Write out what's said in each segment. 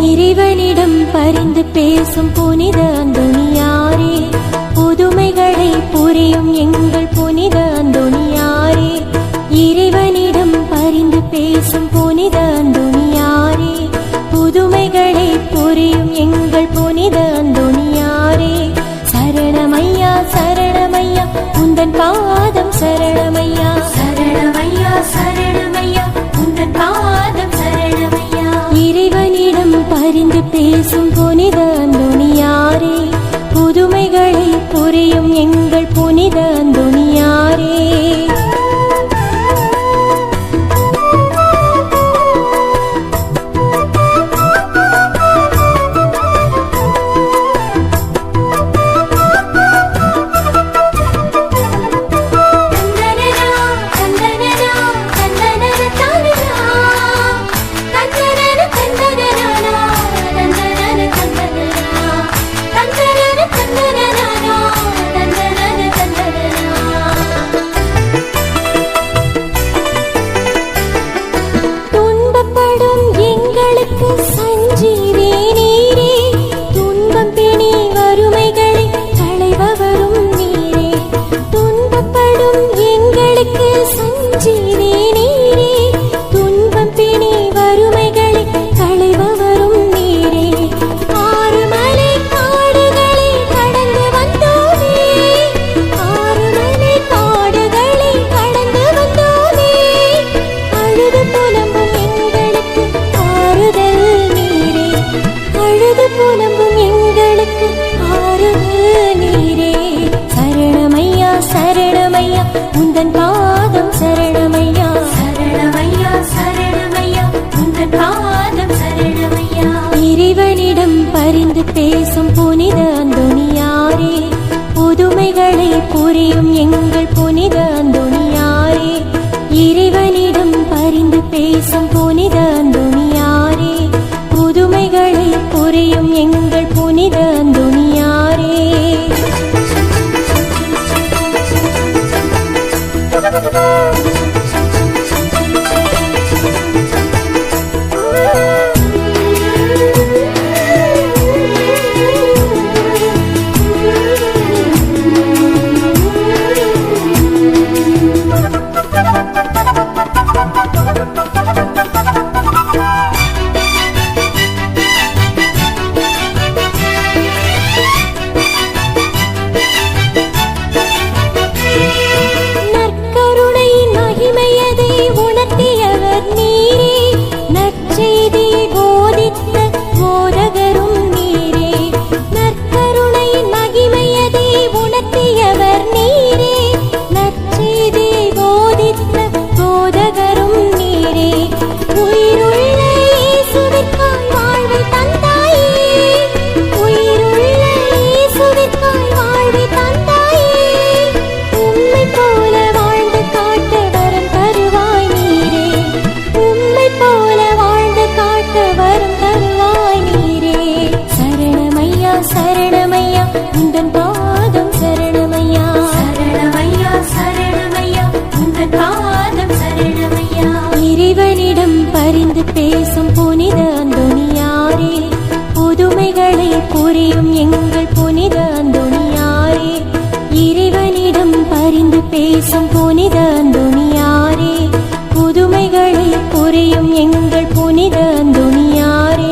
இறைவனிடம் பரிந்து பேசும் புனித அந்தோணியாரே, புதுமைகளை புரியும் எங்கள் புனித அந்தோணியாரே. இறைவனிடம் பரிந்து பேசும் புனித அந்தோணியாரே, புதுமைகளை புரியும் எங்கள் புனித அந்தோணியாரே. சரணமையா சரணமையா உந்தன் பாதம் சரணமையா, சரணமையா சரணமையா உந்தன் பாதம் சரணமையா. இறைவனிடம் பரிந்து பேசும் புனித அந்தோணியாரே, புதுமைகளை புரியும் எங்கள் புனித அந்தோணியாரே. உந்தன் பாதம் சரணமையா, சரணமையா சரணமையா உந்தன் பாதம் சரணமையா. இறைவனிடம் பரிந்து பேசும் புனித அந்தோணியாரே, புதுமைகளை புரியும் எங்கள் புனித அந்தோணியாரே. இறைவனிடம் பரிந்து பேசும் புனித அந்தோணியாரே, புதுமைகளை புரியும் எங்கள் புனித அந்தோணியாரே. சரணமையா உந்தன் பாதம் சரணமையா, சரணமையா சரணமையா உந்தன் பாதம் சரணமையா. இறைவனிடம் பரிந்து பேசும் புனித அந்தோணியாரே, புதுமைகளை புரியும் எங்கள் புனித அந்தோணியாரே. இறைவனிடம் பரிந்து பேசும் புனித அந்தோணியாரே, புதுமைகளை புரியும் எங்கள் புனித அந்தோணியாரே.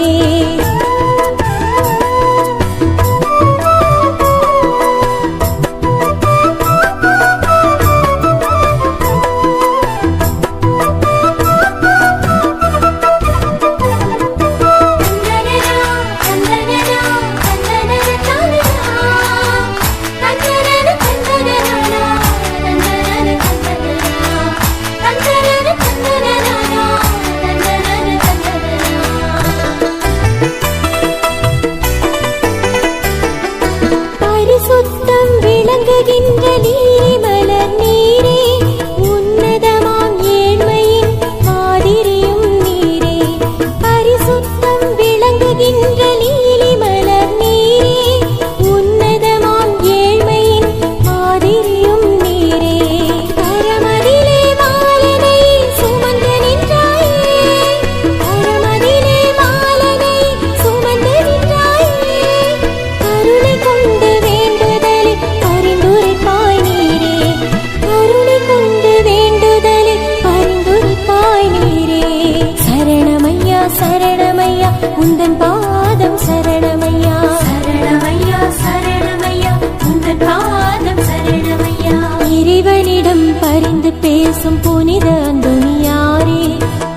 இறைவனிடம் பரிந்து பேசும் புனித அந்தோணியாரே,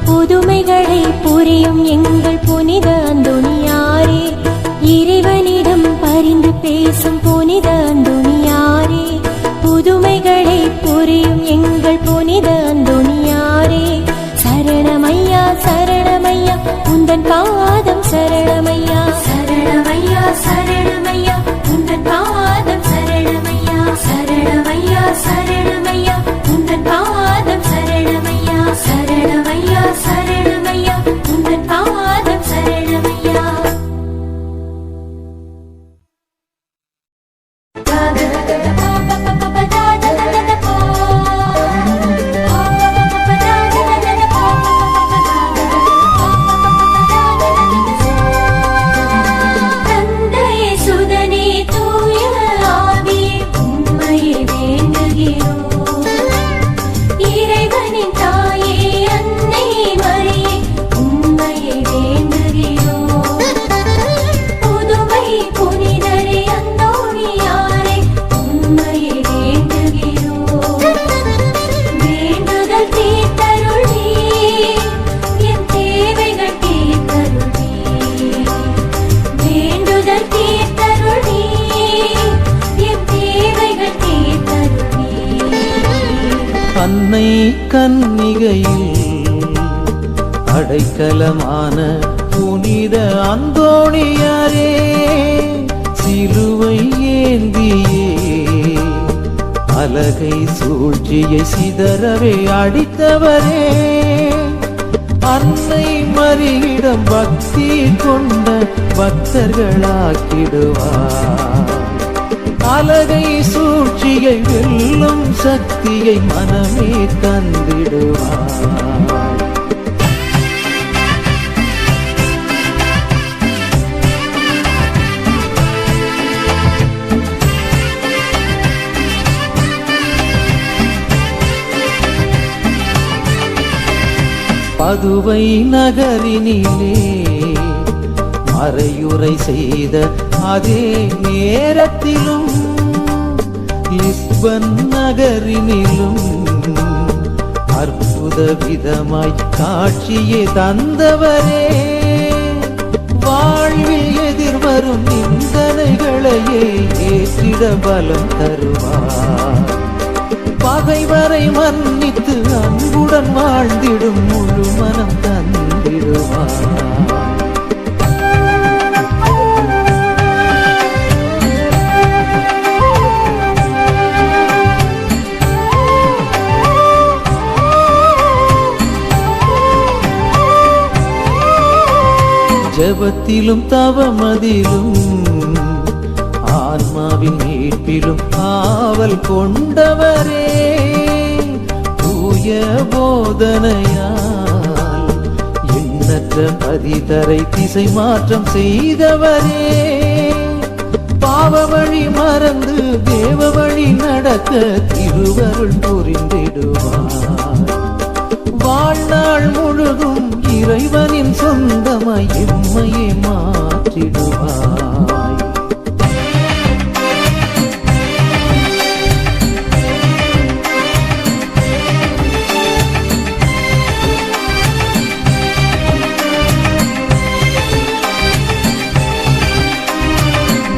புதுமைகளை புரியும் எங்கள் புனித அந்தோணியாரே. இறைவனிடம் பரிந்து பேசும் புனித அந்தோணியாரே, புதுமைகளை புரியும் எங்கள் புனித அந்தோணியாரே. சரணமையா சரணமையா உந்தன் பாதம் சரணமையா, சரணமையா சரணமையா உந்தன் பாதம் சரணமையா, சரணமையா சரணமையா உந்தன் பாதம் சரணமையா, சரணமையா சரணமையா உந்தன் பாதம் சரணமையா. அன்னை கன்னிகையில் அடைக்கலமான புனித அந்தோணியாரே, சிலுவை ஏந்தியே அலகை சூழ்ச்சியை சிதறவே அடித்தவரே, அன்னை மரியிடம் பக்தி கொண்ட பக்தர்களாக்கிடுவார். அலகை சூழ்ச்சியை வெல்லும் சக்தியை மனமே தந்திடுவார். பதுவை நகரினிலே மறையுரை செய்த அதே நேரத்திலும் லிஸ்பன் நகரினிலும் அற்புத விதமாய் காட்சியை தந்தவரே, வாழ்வில் எதிர்வரும் நிந்தனைகளையே ஏற்றிட பலம் தருவார். பகைவரை மன்னித்து அன்புடன் வாழ்ந்திடும் முழு மனம் தந்திடுவார். ஜபத்திலும் தவமதிலும் ஆன்மாவின் மீட்பிலும் ஆவல் கொண்டவரே, தூய போதனையால் எண்ணற்ற பதிதரை திசை மாற்றம் செய்தவரே, பாவ வழி மறந்து தேவ வழி நடக்க திருவருள் புரிந்திடுவார். வாழ்நாள் முழுதும் இறைவனின் சொந்தமாய் எம்மையே மாற்றிடுவாய்.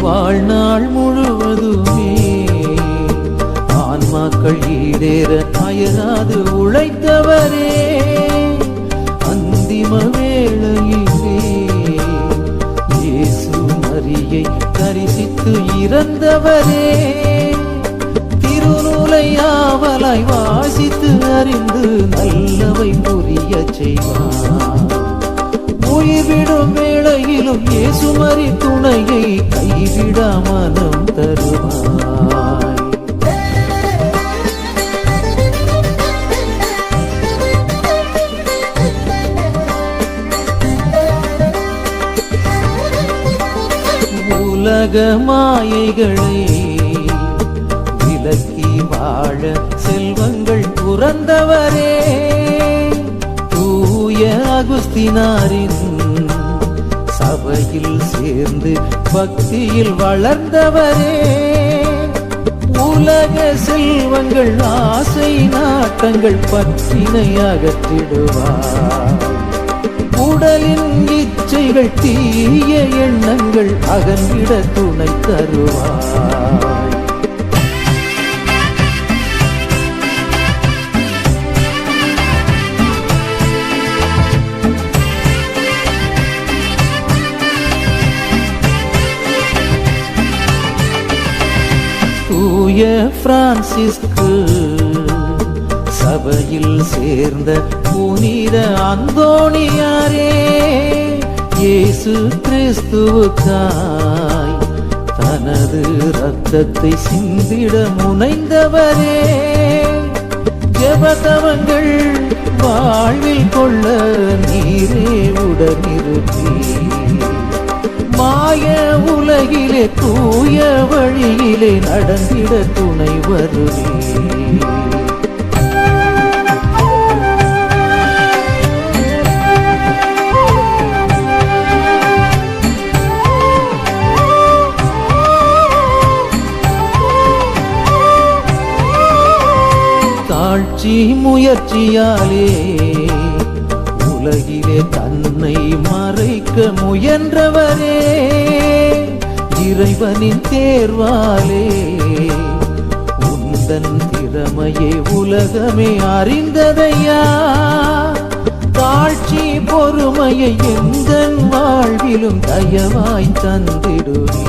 வாழ்நாள் முழுவதுமே ஆன்மாக்கள் ஈடேற அயராது உழைத்தவரே, அந்திம வேளையிலே இயேசு மரியை தரிசித்து இறந்தவரே, திருநூலை ஆவலாய் வாசித்து அறிந்து நல்லவை புரிய செய்வார். உயிர்விடும் வேளையிலும் இயேசு மரி துணையை கைவிட மனம் தருவாய். உலக மாயைகளை விலக்கி வாழ செல்வங்கள் துறந்தவரே, தூய அகுஸ்தினாரின் சபையில் சேர்ந்து பக்தியில் வளர்ந்தவரே, உலக செல்வங்கள் ஆசை நாட்டங்கள் பற்றினை அகற்றிடுவார். உடலின் இச்சைகள் தீய எண்ணங்கள் அகன்றிட துணை தருவார். தூய பிரான்சிஸ்கு சபையில் சேர்ந்த புனித அந்தோணியாரே, இயேசு கிறிஸ்துவுக்காய் தனது இரத்தத்தை சிந்திட முனைந்தவரே, ஜெபதவங்கள் வாழ்வில் கொள்ள நீரே உடனிருப்பீ. மாய உலகிலே தூய வழியிலே நடந்திட துணை வருவே. தாழ்ச்சி முயற்சியாலே உலகிலே தன்னை மறைக்க முயன்றவரே, இறைவனின் தேர்வாலே உந்தன் திறமையே உலகமே அறிந்ததையா. தாழ்ச்சி பொறுமையை எந்தன் வாழ்விலும் தயவாய் தந்திடுவே.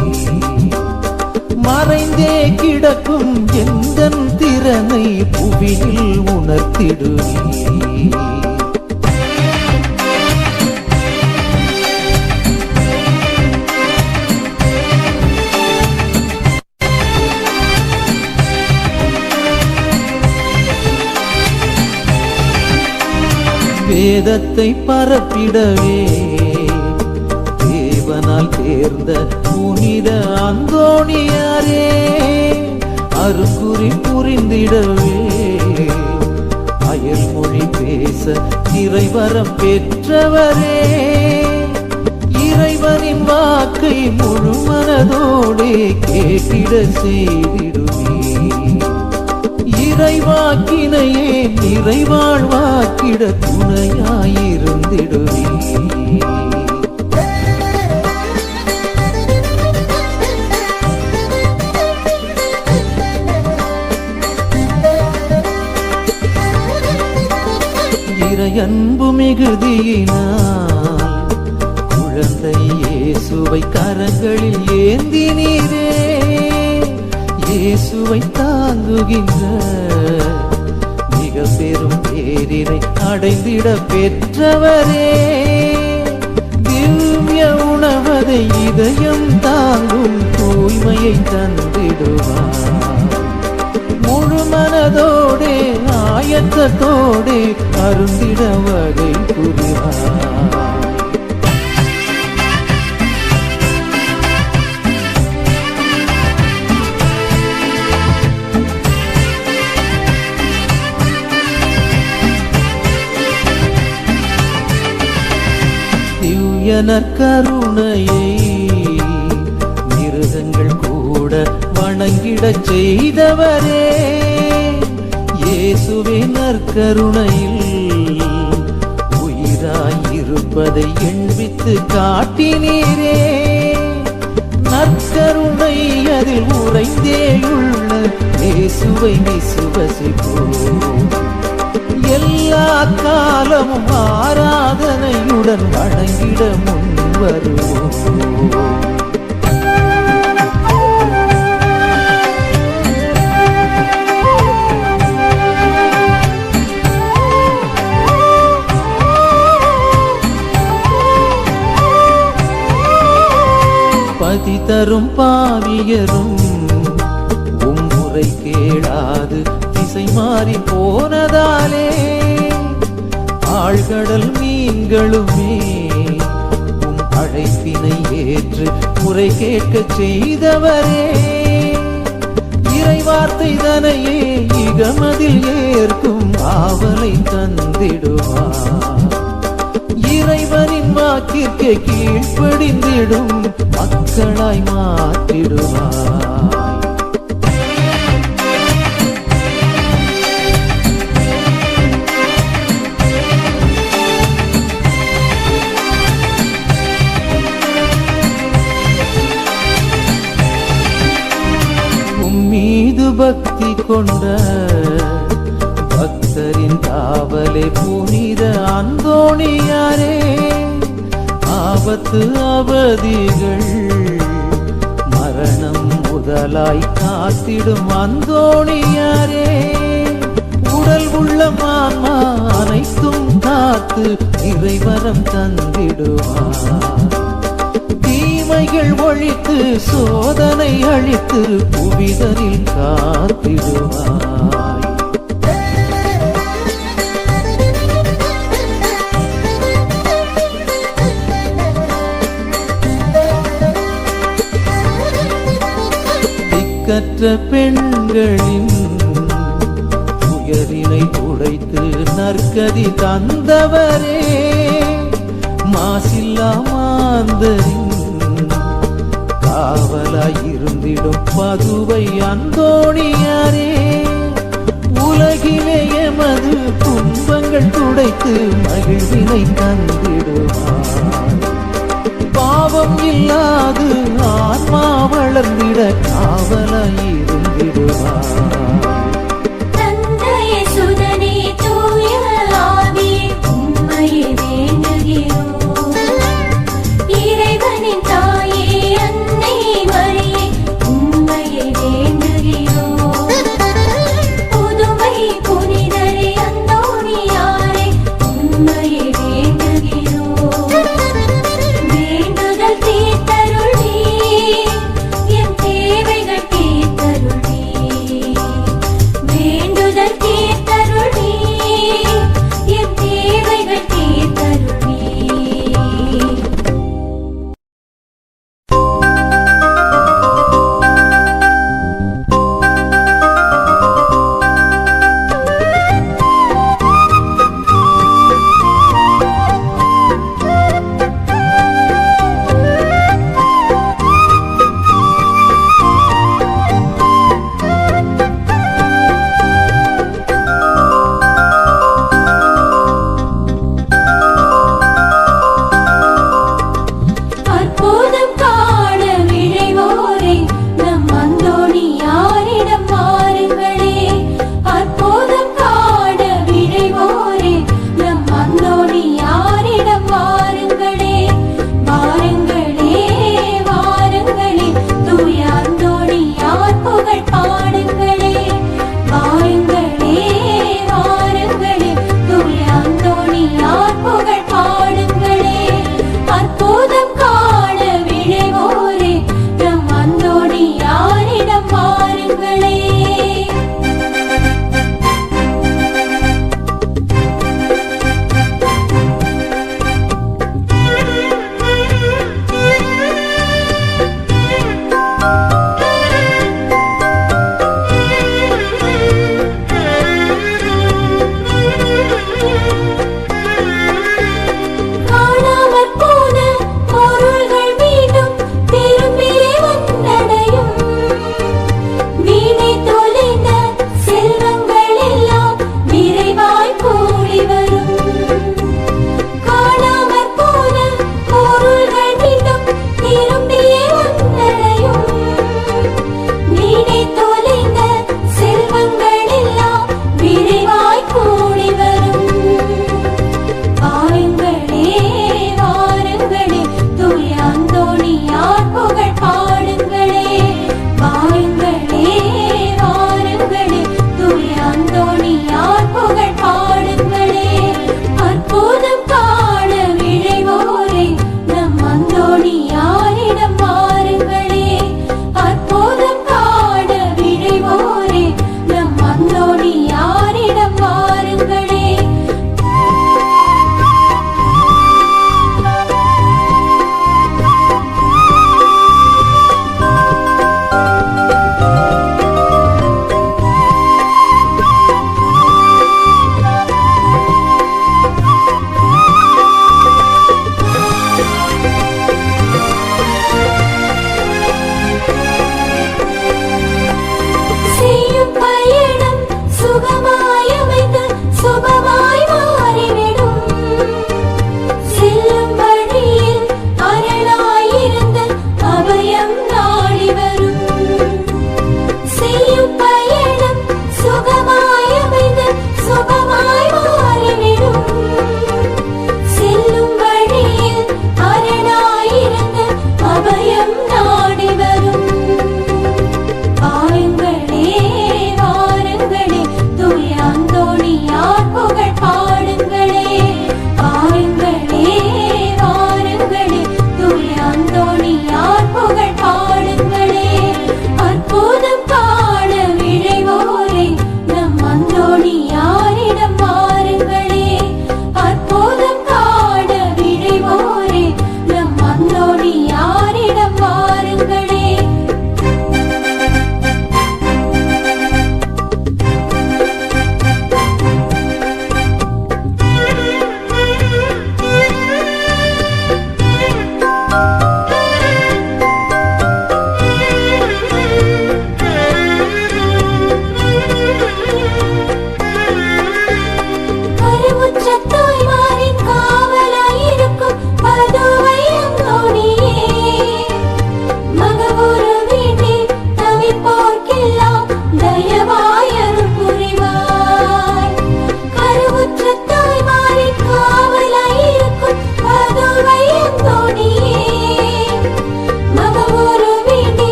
மறைந்தே கிடக்கும் எந்தன் திறனை புவியில் உணர்த்திடுவே. வேதத்தை பரப்பிடவே தேவனால் தேர்ந்த புனித அந்தோணியாரே, அருக்குறி புரிந்திடவே அயல்மொழி பேச இறைவரம் பெற்றவரே, இறைவனின் வாக்கை முழு மனதோடே கேட்டிட செய்திடுவே. இறைவாக்கினையே நிறைவாழ்வாக்கிட துணையாயிருந்திடுவே. இறையன்பு மிகுதியினால் குழந்தை இயேசுவை கரங்களில் ஏந்தினீரே, இயேசுவை தாங்குகின்ற மிக பெரும் பேரினை அடைந்திட பெற்றவரே, திவ்ய உணவதை இதயம் தாங்கும் தூய்மையை தந்திடுவார். முழு மனதோடே ஆயத்தத்தோடே அருந்திட வகை புரிவார். கருணையை மிருகங்கள் கூட வணங்கிடச் செய்தவரே, இயேசுவே நற்கருணையில் உயிராயிருப்பதை எண்பித்து காட்டினீரே. நற்கருணை அதில் உறைந்தேயுள்ள இயேசுவை விசுவசிப்போம். எல்லா காலமும் ஆராதனையுடன் வணங்கிட முன் வருவோம். பதி தரும் பாவியரும் உம்முறை கேளாது திசை மாறி போனதாலே, ஆழ்கடல் மீன்களுமே உம் அழைப்பினை ஏற்று முறை கேட்க செய்தவரே, இறைவார்த்தை தனையே இகமதில் ஏற்கும் ஆவலை தந்திடுவார். இறைவனின் வாக்கிற்கு கீழ்ப்படிந்திடும் மக்களாய் மாற்றிடுவார். பக்தி கொண்ட பக்தரின் காவலே புனித அந்தோணியாரே. ஆபத்து அவதிகள் மரணம் முதலாய் காத்திடும் அந்தோணியாரே. உடல் உள்ளம் ஆன்மா அனைத்தும் காத்து இறைவரம் தந்திடுவார். தீமைகள் ஒழித்து சோதனை அழித்து புவிதனில் காத்திடுவாய். திக்கற்ற பெண்களின் துயரினை துடைத்து நற்கதி தந்தவரே. மாசில்லா மாந்தரின் காவலாயிருந்திடும் பதுவை அந்தோணியாரே. உலகிலே எமது துன்பங்கள் துடைத்து மகிழ்வினை தந்திடுவார். பாவம் இல்லாது ஆன்மா வளர்ந்திட காவலாயிருந்திடுவார். தந்தையே சுதனே தூய ஆவியே உம்மையே வேண்டுகிறோம். இறைவனின் தாயே அன்னை மரியே உம்மையே வேண்டுகிறோம். புதுமை புனிதரே அந்தோணியாரே உம்மையே வேண்டுகிறோம். வேண்டுதல் தீர்த்தருள்வீர், எம் தேவைகள் தீர்த்தருள்வீர்.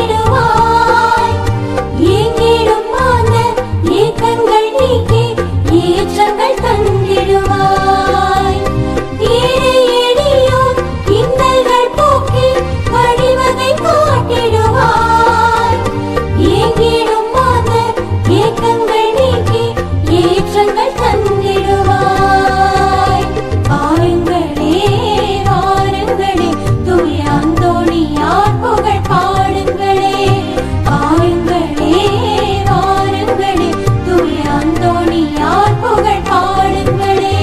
தந்திடுவாய். ஏங்கிடும் மாந்தர் ஏக்கங்கள் நீக்கி ஏற்றங்கள் தந்திடுவாய். ஏழை எளியோர் இன்னல்கள் போக்கி வழிவகை காட்டிடுவாய். ஏங்கிடும் மாந்தர் ஏக்கங்கள் நீக்கி ஏற்றங்கள் தந்திடுவாய். வாருங்களே வாருங்களே தூய அந்தோணியார் புகழ் பாடுங்களே. வாருங்களே வாருங்களே தூய அந்தோணியார் புகழ் பாடுங்களே.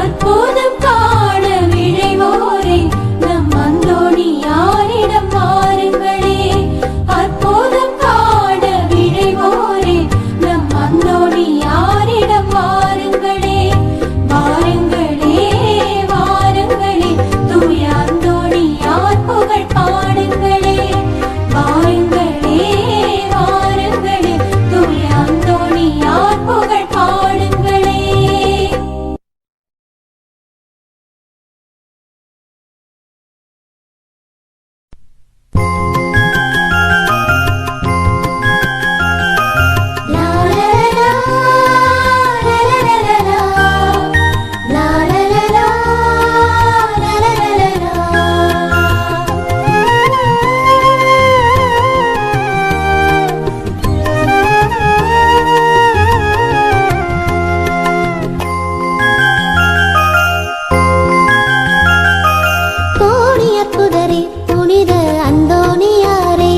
அற்புதம் காண விழைவோரே நம் அந்தோணியாரிடம் வாருங்களே. அற்புதம் காண விழைவோரே நம் அந்தோணியாரிடம் வாருங்களே. வாருங்களே வாருங்களே தூய அந்தோணியார் புகழ் பாடுங்களே. வாருங்களே வாருங்களே தூய அந்தோணியார் புகழ் பாடுங்களே. லா லா லா லா லா லா கோடியற் புதரே புனித அந்தோணியாரே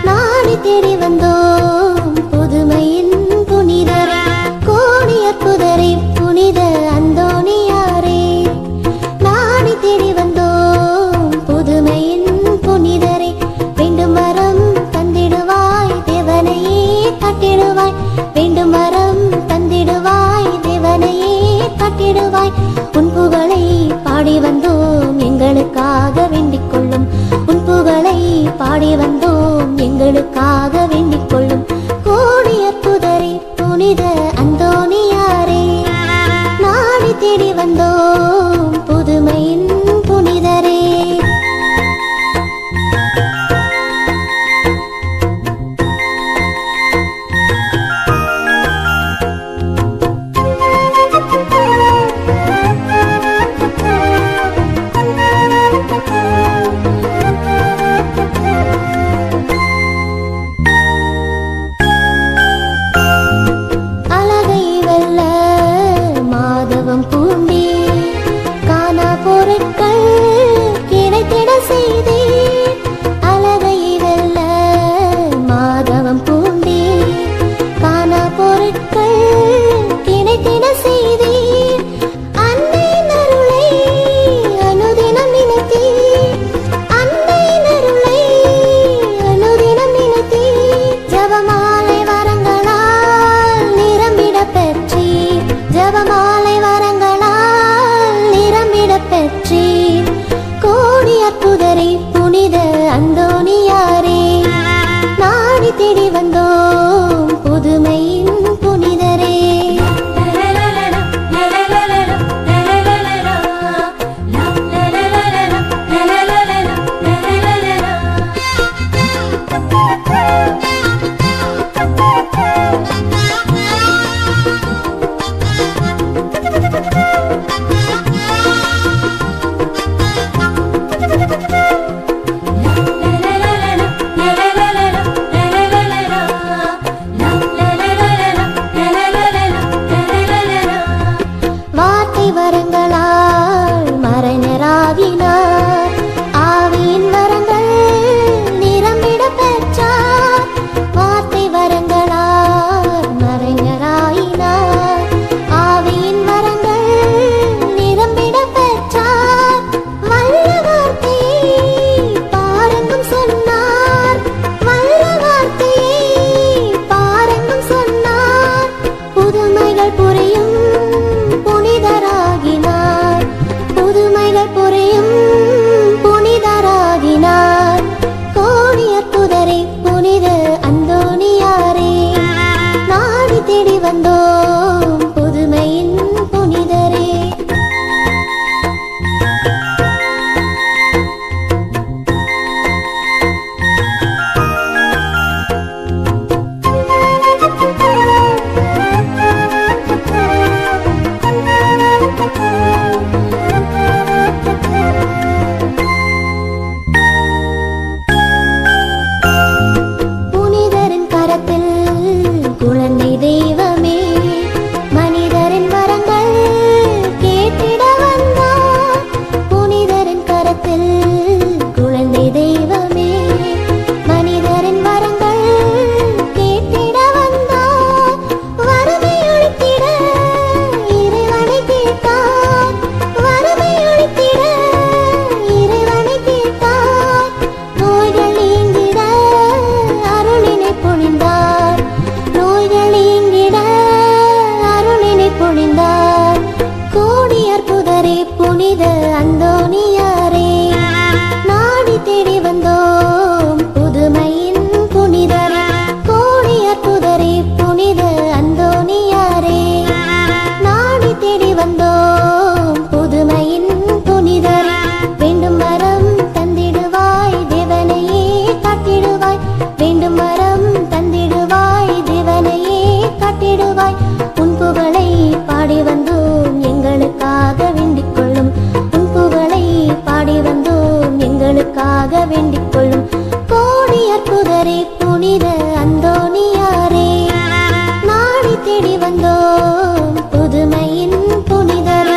நாடி தேடி வந்தோம் புதுமையின் புனிதரே. கோடியற் புதரே புனித அந்தோணியாரே நாடி தேடி வந்தோம் புதுமையின் புனிதரே. வேண்டும் வரம் தந்திடுவாய் தேவனையே காட்டிடுவாய். வேண்டும் வரம் தந்திடுவாய் தேவனையே காட்டிடுவாய். உன் புகழை பாடி வந்தோம் எங்களுக்காக வேண்டிக் கொள்ளும். உன் புகழை பாடி வந்தோம் எங்களுக்காக வேண்டிக் கொள்ளும். கோடியற் புதரே புனித அந்தோணியாரே நாடி தேடி வந்தோம் புதுமையின் புனிதரே. அழகை வெல்ல மாதவம் பூண்டி காணா பொருட்கள் கிடைத்திட செய்தே. அழகை வெல்ல மாதவம் பூண்டி காணா பொருட்கள் கிடைத்திட செய்தே. அன்னையின் அருளை அனுதினம் நினைத்தே. அன்னையின் அருளை அனுதினம் நினைத்தே. ஜபமாலை வரங்களால் நிரம்பிட பெற்றீர். ஜபமாலை வரங்களால் நிரம்பிட பெற்றீர். கோடியற் புதரே புனித அந்தோணியாரே நாடி தேடி வந்தோம் புதுமையின் புனிதரே. புனித அந்தோணியாரே, நாடி தேடி வந்தோம் புதுமையின் புனிதரே.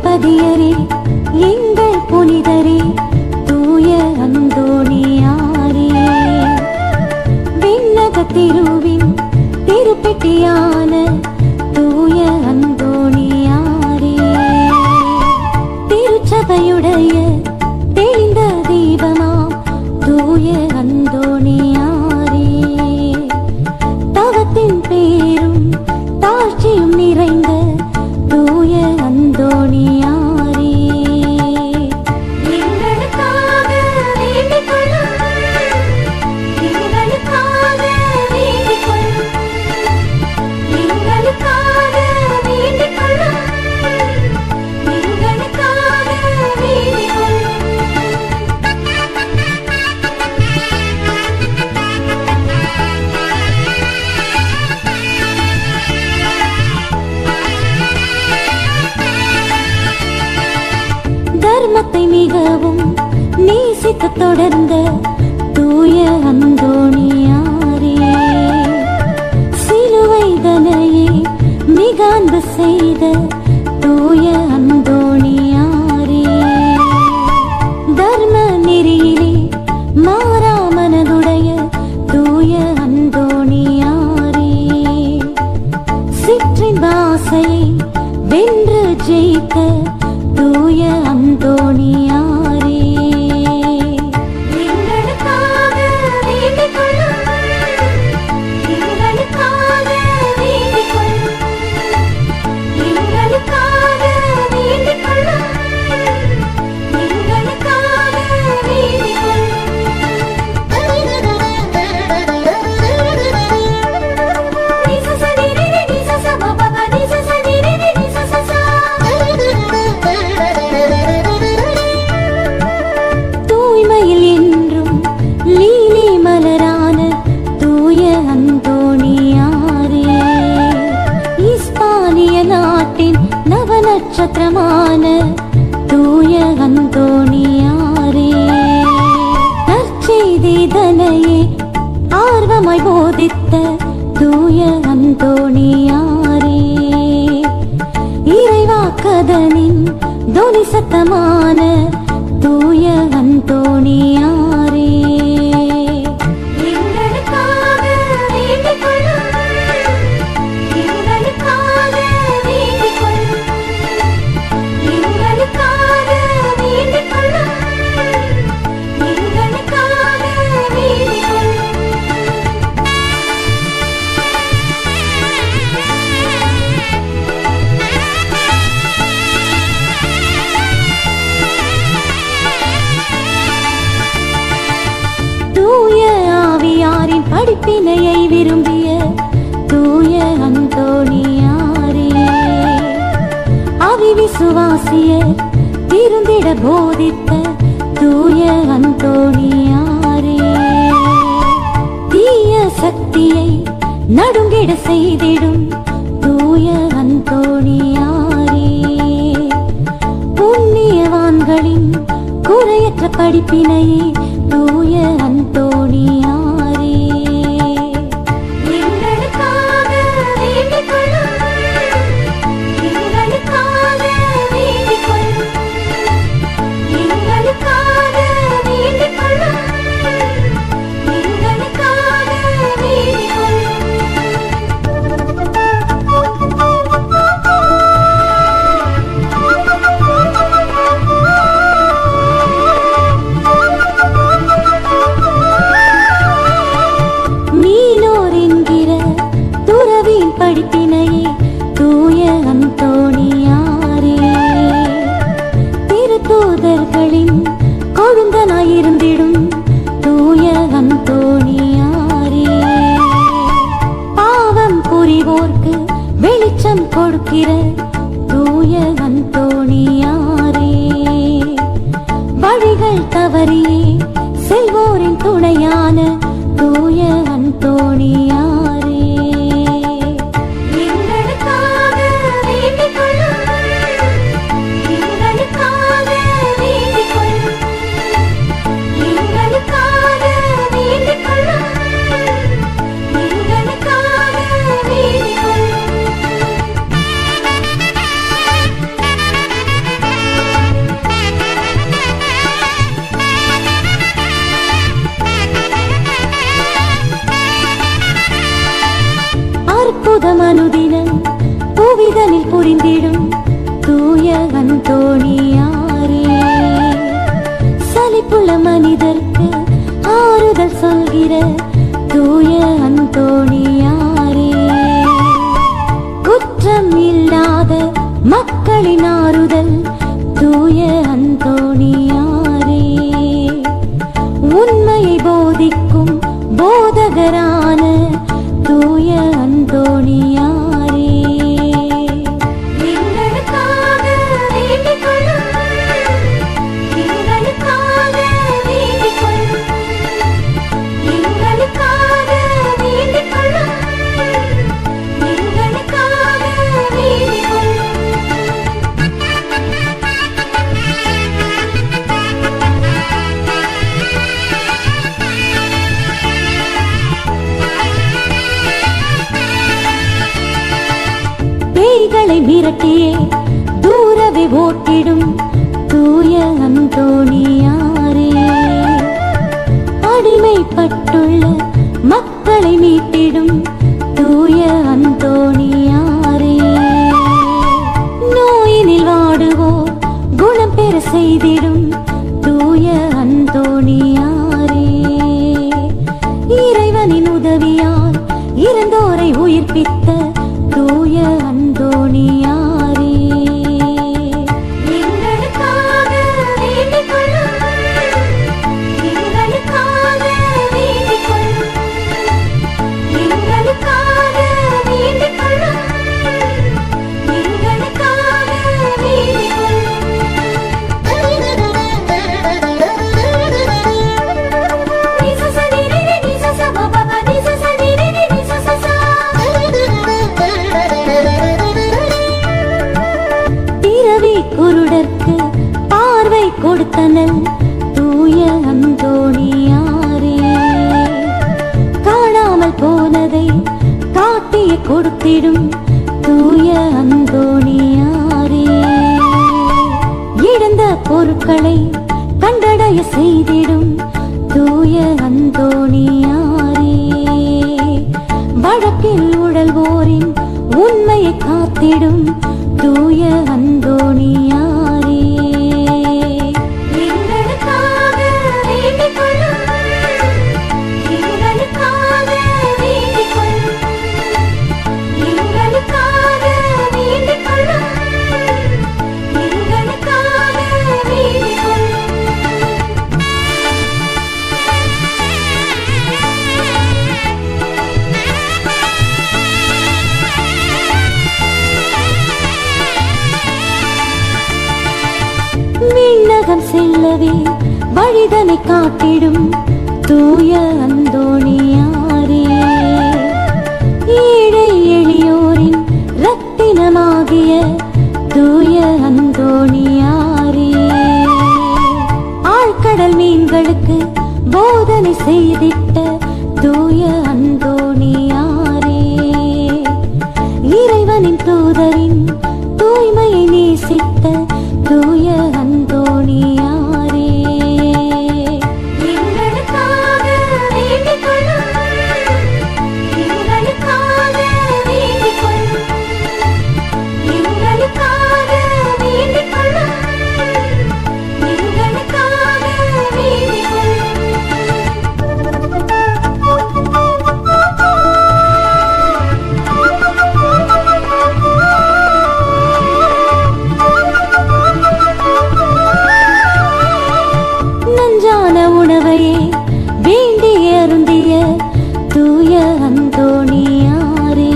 பதியரே, எங்கள் புனிதரே, தூய அந்தோணியாரே, விண்ணக திருவின் திருப்பெட்டியான தூய அந்தோணியாரே, திருச்சபையுடைய தெளிந்த தீபமாம் தூய அந்தோணியாரே, தவத்தின் பேரும் தாழ்ச்சியும் நிறைந்த தூய அந்தோணியாரே, எங்களுக்காக வேண்டிக் கொள்ளும், எங்களுக்காக வேண்டிக் கொள்ளும், எங்களுக்காக வேண்டிக் கொள்ளும், எங்களுக்காக வேண்டிக் கொள்ளும். தர்மத்தை மிகவும் நேசித்து தொடர்ந்த தூய அந்தோணியாரே, சிலுவை தனையே மிக அன்பு செய்த தூய அந்தோணியாரே, தர்ம நெறியிலே மாறா மனதுடைய தூய அந்தோணியாரே, சிற்றின் ஆசையை வென்று ஜெயித்த தூய அந்தோணியாரே, எங்களுக்காக வேண்டிக் கொள்ளும், எங்களுக்காக வேண்டிக் கொள்ளும், எங்களுக்காக வேண்டிக் கொள்ளும், எங்களுக்காக வேண்டிக் கொள்ளும். தூய்மையில் என்றும் லீலி மலரான தூய அந்தோணியாரே, இஸ்பானிய நாட்டின் நவநட்சத்திரமான தூய அந்தோணியாரே, நற்செய்தி தனையே ஆர்வமாய் போதித்த தூய அந்தோணியாரே, இறைவாக்கதனின் தொனி சத்தமான தூய அந்தோணியாரே, எங்களுக்காக வேண்டிக் கொள்ளும், எங்களுக்காக வேண்டிக் கொள்ளும், எங்களுக்காக வேண்டிக் கொள்ளும், எங்களுக்காக வேண்டிக் கொள்ளும். தூய ஆவியாரின் படிப்பினையை விரும்பிய தூய அந்தோணியாரே, அவிவிசுவாசியர் திருந்திட போதித்த தூய அந்தோணியாரே, தீய சக்தியை நடுங்கிட செய்திடும் தூய அந்தோணியாரே, புண்ணியவான்களின் குறையற்ற படிப்பினையே தூய அந்தோணியாரே, எங்களுக்காக வேண்டிக் கொள்ளும், எங்களுக்காக வேண்டிக் கொள்ளும், எங்களுக்காக வேண்டிக் கொள்ளும், எங்களுக்காக வேண்டிக் கொள்ளும். அற்புதம் அனுதினம் புவிதனில் புரிந்திடும் தூய அந்தோணியாரே. சலிப்புள்ள மனிதர்க்கு ஆறுதல் சொல்கிற தூய அந்தோணியாரே. குற்றம் இல்லாத மக்களின் ஆறுதல் தூய அந்தோணியாரே. உண்மையை போதிக்கும் போதகரான தூய அந்தோணியாரே. எங்களுக்காக வேண்டிக் கொள்ளும், எங்களுக்காக வேண்டிக் கொள்ளும், எங்களுக்காக வேண்டிக் கொள்ளும், எங்களுக்காக வேண்டிக் கொள்ளும். பேய்களை மிரட்டியே தூரவே ஓட்டிடும் தூய அந்தோணியாரே. அடிமைப்பட்டுள்ள மக்களை மீட்டிடும் தூய அந்தோணியாரே. நோயினில் வாடுவோர் குணம் பெற செய்திடும் தூய அந்தோணியாரே. இறைவனின் உதவியால் இறந்தோரை உயிர்ப்பித்த தூய அந்தோணியாரே. எங்களுக்காக வேண்டிக் கொள்ளும், எங்களுக்காக வேண்டிக் கொள்ளும், எங்களுக்காக வேண்டிக் கொள்ளும், எங்களுக்காக வேண்டிக் கொள்ளும். பிறவி குருடர்க்கு பார்வை கொடுத்தனல் தூய அந்தோணியாரே. காணாமல் போனதை காட்டிய கொடுத்திடும் தூய அந்தோணியாரே. இழந்த பொருட்களை கண்டடைய செய்திடும் தூய அந்தோணியாரே. வழக்கில் உழல்வோரின் உண்மையை காத்திடும் தூய அந்தோணியாரே. எங்களுக்காக வேண்டிக் கொள்ளும், எங்களுக்காக வேண்டிக் கொள்ளும், எங்களுக்காக வேண்டிக் கொள்ளும், எங்களுக்காக வேண்டிக் கொள்ளும். விண்ணகம் செல்லவே வழிதனை காட்டிடும் தூய அந்தோணியாரே. ஏழை எளியோரின் ரத்தினமாகிய தூய அந்தோணியாரே. ஆழ்கடல் மீன்களுக்கு போதனை செய்திட்ட தூய அந்தோணியாரே. இறைவனின் தூதரின் தூய்மையை நேசித்த தூய அந்தோணியாரே. எங்களுக்காக வேண்டிக் கொள்ளும், எங்களுக்காக வேண்டிக் கொள்ளும், எங்களுக்காக வேண்டிக் கொள்ளும், எங்களுக்காக வேண்டிக் கொள்ளும். நஞ்சான உணவையே வேண்டி அருந்திய தூய அந்தோணியாரே.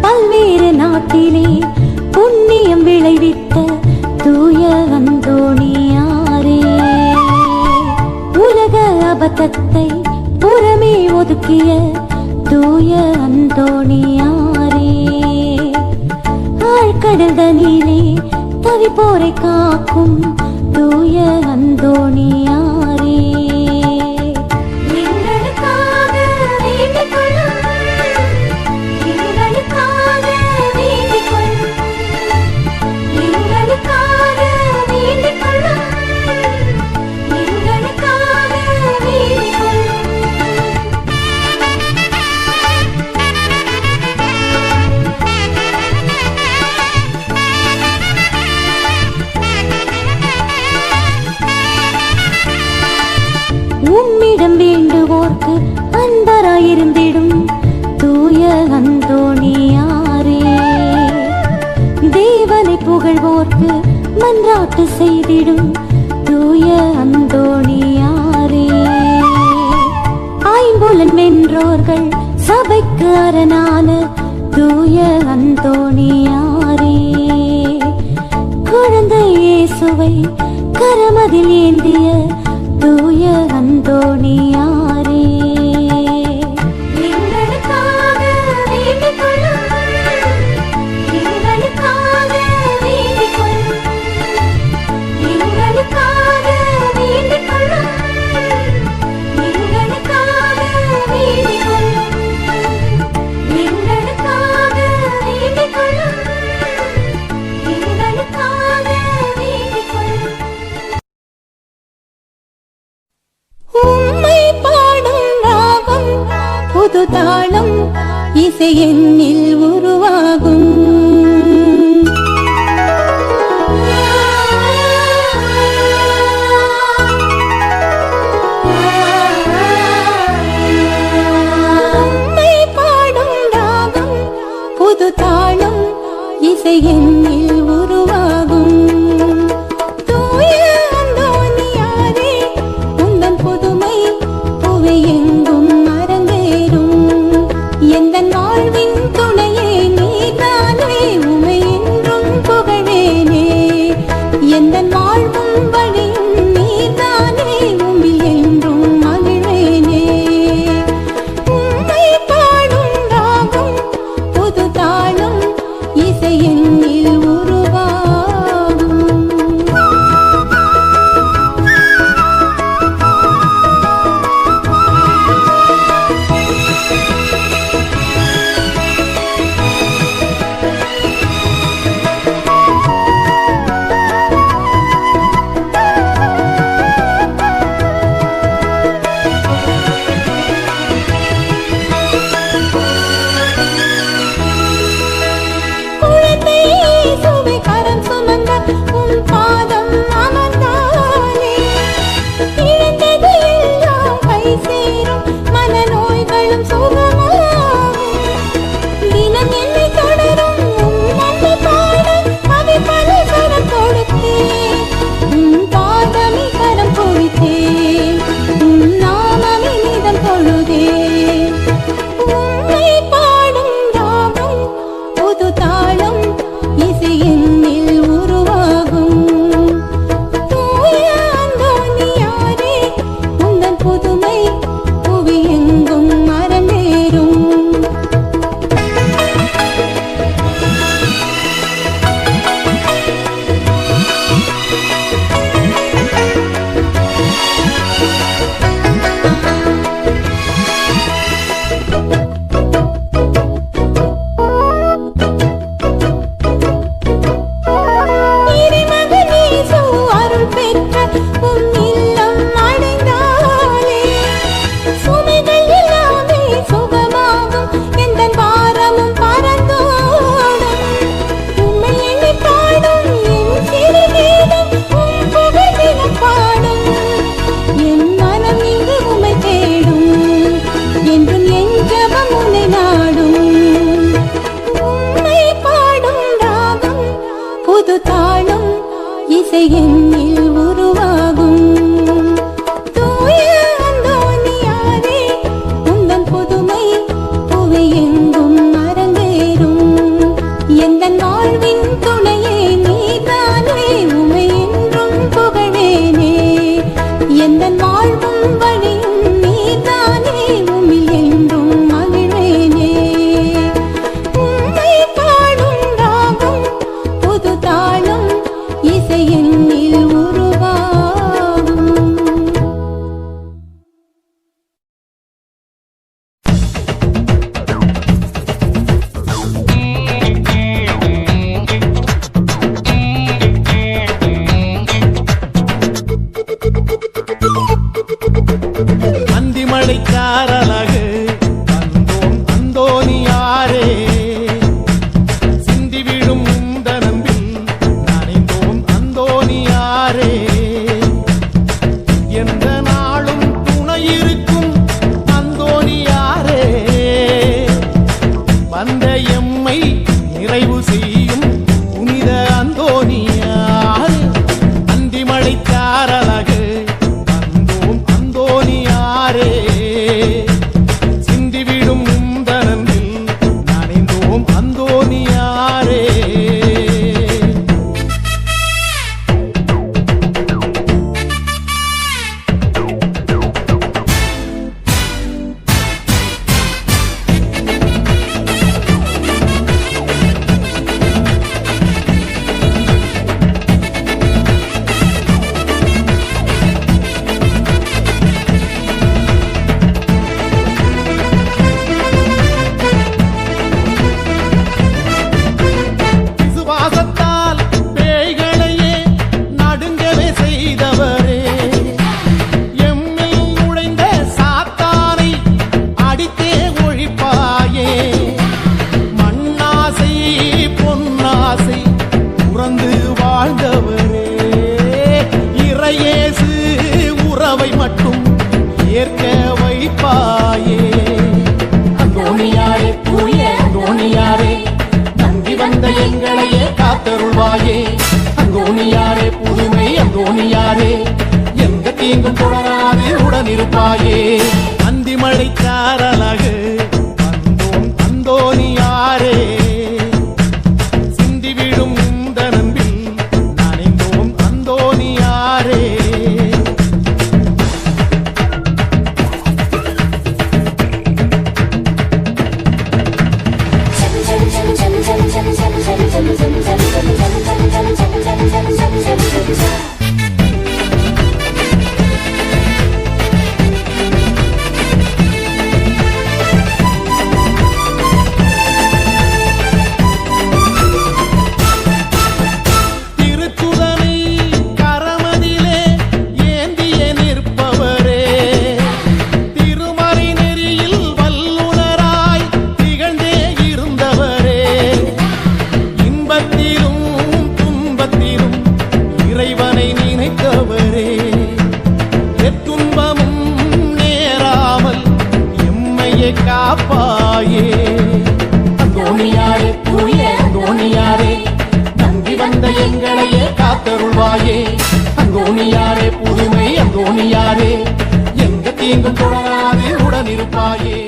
பல்வேறு நாட்டிலே புண்ணியம் விளைவித்த தூய அந்தோணியாரே. உலக அபத்தத்தை புறமே ஒதுக்கிய தூய அந்தோணியாரே. ஆழ்கடல் தனிலே தவிப்போரை காக்கும் தூய அந்தோணியாரே. எங்களுக்காக வேண்டிக் கொள்ளும், எங்களுக்காக வேண்டிக் கொள்ளும், எங்களுக்காக வேண்டிக் கொள்ளும், எங்களுக்காக வேண்டிக் கொள்ளும். அருள் செய்திடும் தூய அந்தோணியாரே. ஐம்புலன் வென்றோர்கள் சபைக்கு அரணான தூய அந்தோணியாரே. குழந்தை இயேசுவை கரமதில் ஏந்திய தூய அந்தோணியாரே. எங்களுக்காக வேண்டிக் கொள்ளும், எங்களுக்காக வேண்டிக் கொள்ளும், எங்களுக்காக வேண்டிக் கொள்ளும், எங்களுக்காக வேண்டிக் கொள்ளும், எங்களுக்காக வேண்டிக் கொள்ளும், எங்களுக்காக வேண்டிக் கொள்ளும். உம்மை பாடும் ராகம் புது தாளம் இசை என்னில் உருவாகும். உம்மை பாடும் ராகம் புது தாளம் இசை என்னில் உருவாகும். தூய அந்தோணியாரே, உந்தன் புதுமை புவி எங்கும் அரங்கேறும். எந்தன் வாழ்வின் துணையே நீதானே, உமை என்றும் புகழேனே. எந்தன் வாழ்வும் வழியும் நீதானே, உம்மில் என்றும் மகிழ்வேனே. உம்மை பாடும் ராகம் புது தாளம் இசை என்னில் உருவாகும். வைப்பாயே. அந்தோணியாரே தூய அந்தோணியாரே நம்பி வந்த எங்களையே காத்தருள்வாயே. அந்தோணியாரே புதுமை அந்தோணியாரே எந்த தீங்கும் தொடராது உடனிருப்பாயே. அந்தி மழை சாரலாக வந்தோம் அந்தோணியாரே, சிந்தி விழும் இந்த நம்பில் நனைந்தோம் அந்தோணியாரே. திருச்சுதனை கரமதிலே ஏந்திய நிற்பவரே, திருமறை நெறியில் வல்லுனராய் திகழ்ந்தே இருந்தவரே, இன்பத்திலும் துன்பத்திலும் இறைவனை நினைத்தவரே, எத்துன்பமும் நேராமல் எம்மையை காப்பாயே. அந்தோணியாரே தூய அந்தோணியாரே நம்பி வந்த எங்களையே காத்தருள்வாயே. அந்தோணியாரே புதுமை அந்தோணியாரே எந்த தீங்கும் தொடராது உடனிருப்பாயே.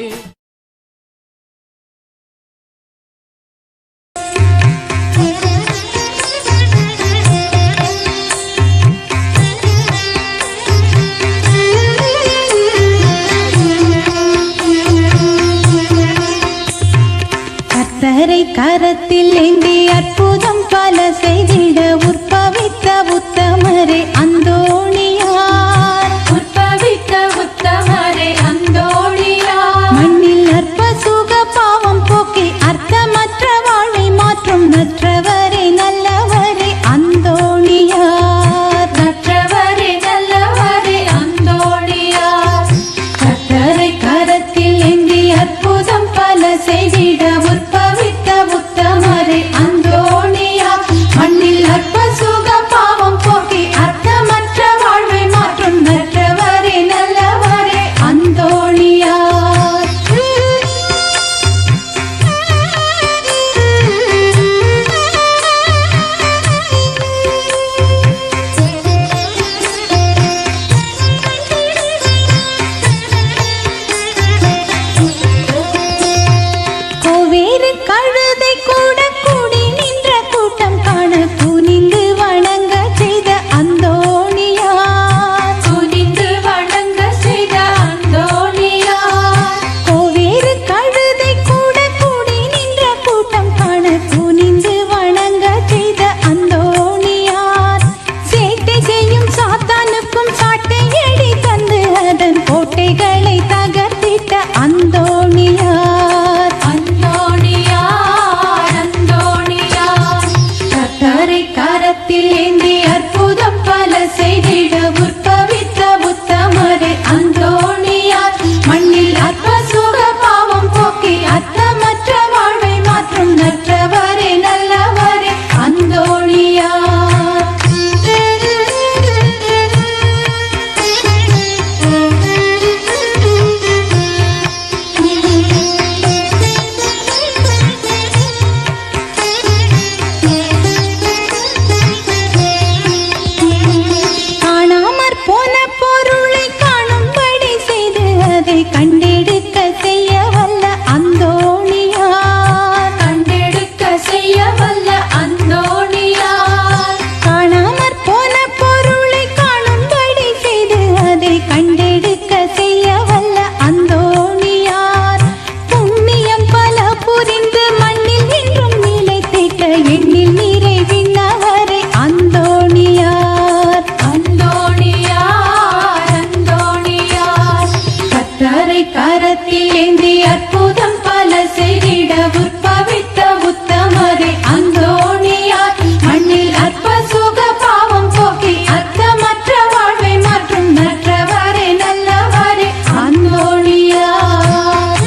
கர்த்தரை கரத்தில் ஏந்தி அற்புதம் பல செய்திட உற்பவித்த உத்தமரே அந்தோணியார். உற்பவித்த உத்தமரே அந்தோணியார். மண்ணில் அற்ப சுக பாவம் போக்கி அர்த்தமற்ற வாழ்வை மாற்றும் நற்றவரே நல்லவரே அந்தோணியார். நற்றவரே நல்லவரே அந்தோணியார். கர்த்தரை கரத்தில் ஏந்தி அற்புதம் பல செய்திட உற்பவித்த உத்தமரே அந்தோணியார். மண்ணில் அற்ப சுக பாவம் போக்கி அர்த்தமற்ற வாழ்வை மாற்றும் நற்றவரே நல்லவரே அந்தோணியார். கோவேறு கழுதை கூட கூடி நின்ற கூட்டம் காண குனிந்து வணங்க செய்த அந்தோணியார். குனிந்து வணங்க செய்த அந்தோணியார். கோவேறு கழுதை கூட கூடி நின்ற கூட்டம் காண குனிந்து வணங்க செய்த அந்தோணியார். சேட்டை செய்யும் சாத்தானுக்கும் சாட்டை எடி தந்து அதன் கோட்டைகளை தகர்த்திட்ட அந்தோணியார். அந்தோணியார் அந்தோணியார். கர்த்தரை கரத்தில் ஏந்தி அற்புதம் பல செய்திட உற்பவித்த உத்தமரே அந்தோணியார். மண்ணில் அற்ப சுக பாவம் போக்கி அர்த்தமற்ற வாழ்வை மாற்றும் நற்றவரே நல்லவரே அந்தோணியார். காணாமற் போன பொருளை காணும்படி செய்து அதை கண்டெடுக்க செய்ய வல்ல அந்தோணியார். கண்டெடுக்க செய்ய வல்ல அந்தோணியார். காணாமற் போன பொருளை காணும்படி செய்து அதை கண்டெடுக்க செய்ய வல்ல அந்தோணியார். புண்ணியம் பல புரிந்து மண்ணில் என்றும் நிலைத்திட்ட எண்ணில் நிறைவின்னவரே அந்தோணியார். அந்தோணியார் அந்தோணியார். கர்த்தரை கரத்தில் ஏந்தி அற்புதம் பல செய்திட உற்பவித்த உத்தமரே அந்தோணியார். மண்ணில் அற்ப சுக பாவம் போக்கி அர்த்தமற்ற வாழ்வை மாற்றும் நற்றவரே நல்லவரே அந்தோணியார்.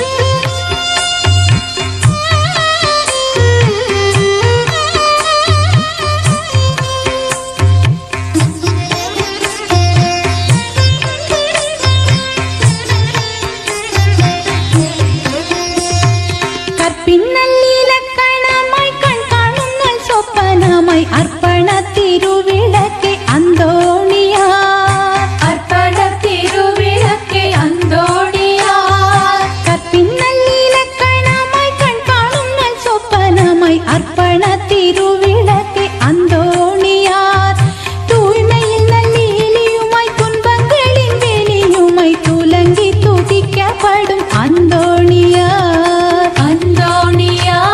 வழிபடும் அந்தோணியார் அந்தோணியார்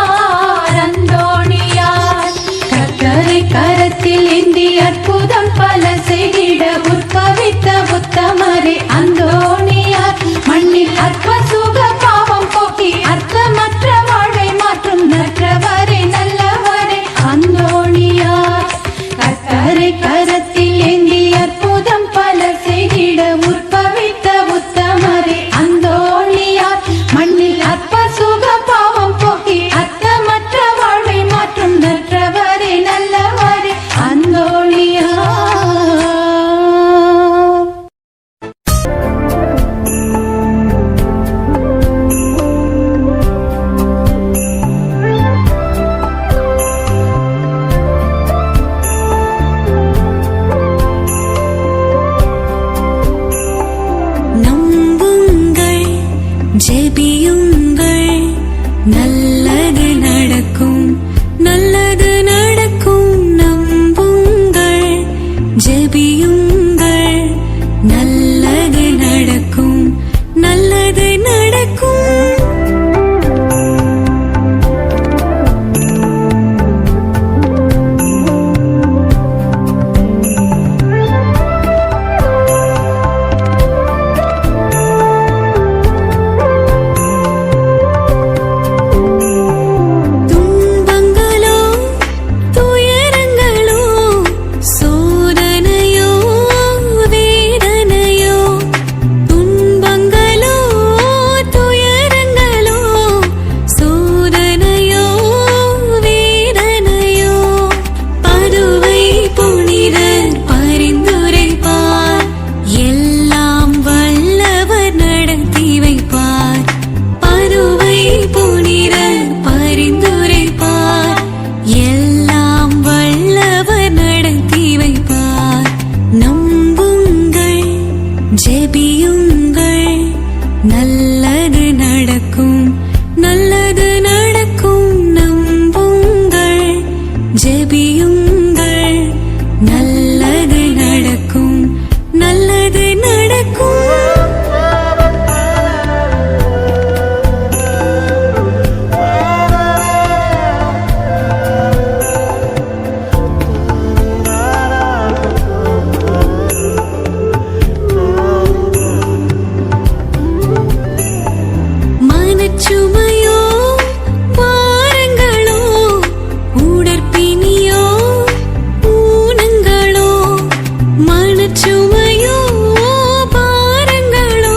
அந்தோணியார் கர்த்தரை கரத்தில் ஏந்தி அற்புதம் பல செய்திட உற்பவித்த உத்தமரே அந்தோணியார் மண்ணில் அற்ப சுக பாவம் போக்கி அர்த்தமற்ற வாழ்வை மாற்றும் நற்றவரே நல்லவரே அந்தோணியார் கர்த்தரை கரத்தில் ஏந்தி அற்புதம் பல செய்திட உற்பவித்த உத்தமரே அந்தோணியார் மண்ணில் அற்ப சுக பாவம் போக்கி அர்த்தமற்ற வாழ்வை மாற்றும் நற்றவரே நல்லவரே அந்தோணியார் நம்புங்கள் ஜெபியுங்கள் நல்லது நடக்கும் நல்லது நடக்கும் நம்புங்கள் ஜெபியுங்கள் நல்லது நடக்கும் நல்லது நடக்கும் துன்பங்களோ துயரங்களோ சோதனையோ வேதனையோ துன்பங்களோ துயரங்களோ சோதனையோ வேதனையோ பதுவை புனிதர் பரிந்துரைப்பார் எல்லாம் வல்லவர் நடத்தி வைப்பார் பதுவை புனிதர் பரிந்துரைப்பார் எல்லாம் வல்லவர் நடத்தி வைப்பார் நம்புங்கள் ஜெபியுங்கள் நல்லது நடக்கும் நல்லது நடக்கும் நம்புங்கள் ஜெபியுங்கள் நல்லது நடக்கும் நல்லது நடக்கும் மனச்சுமையோ பாரங்களோ உடற்பிணியோ ஊனங்களோ மனச்சுமையோ பாரங்களோ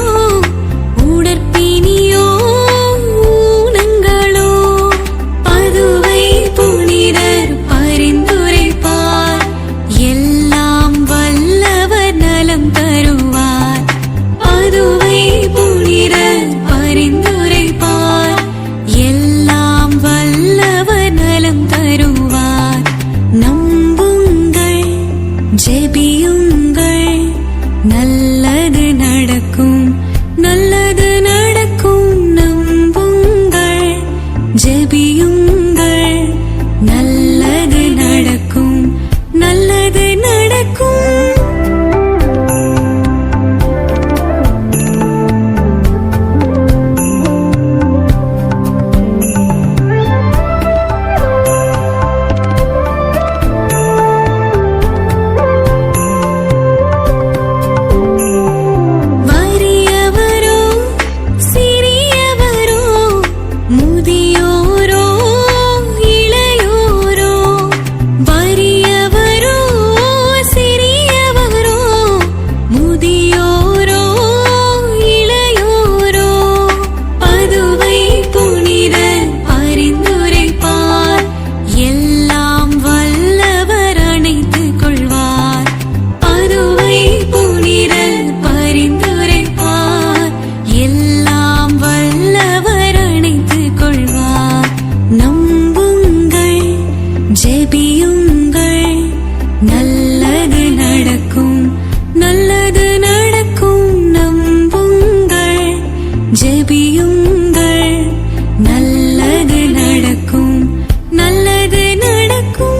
உடற்பிணியோ ஊனங்களோ பதுவை புனிதர் பரிந்துரைப்பார் எல்லாம் வல்லவர் நலம் தருவார் பதுவை புனிதர் பரிந்துரைப்பார் எல்லாம் வல்லவர் நலம் தருவார் நம்புங்கள் ஜெபியுங்கள் நல்லது நடக்கும் நல்லது நடக்கும் நம்புங்கள் ஜெபியுங்கள் நல்லது நடக்கும் நல்லது நடக்கும் வறியவரோ சிறியவரோ முதியோரோ இளையோரோ வறியவரோ சிறியவரோ முதியோரோ இளையோரோ பதுவை புனிதர் பரிந்துரைப்பார் எல்லாம் வல்லவர் அணைத்துக் கொள்வார் பதுவை புனிதர் பரிந்துரைப்பார் எல்லாம் வல்லவர் அணைத்துக் கொள்வார் நம்புங்கள் ஜெபியுங்கள் நல்லது நடக்கும் நல்லது நடக்கும் நம்புங்கள் ஜெபியுங்கள் நல்லது நடக்கும் நல்லது நடக்கும்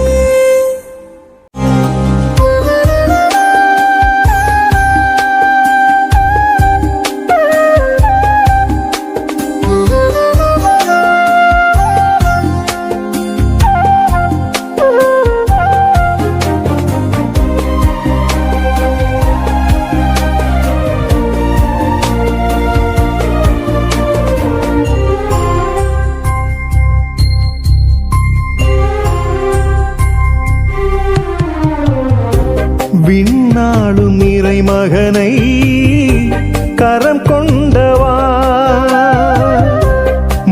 வாழும் இறைமகனை கரம் கொண்டவா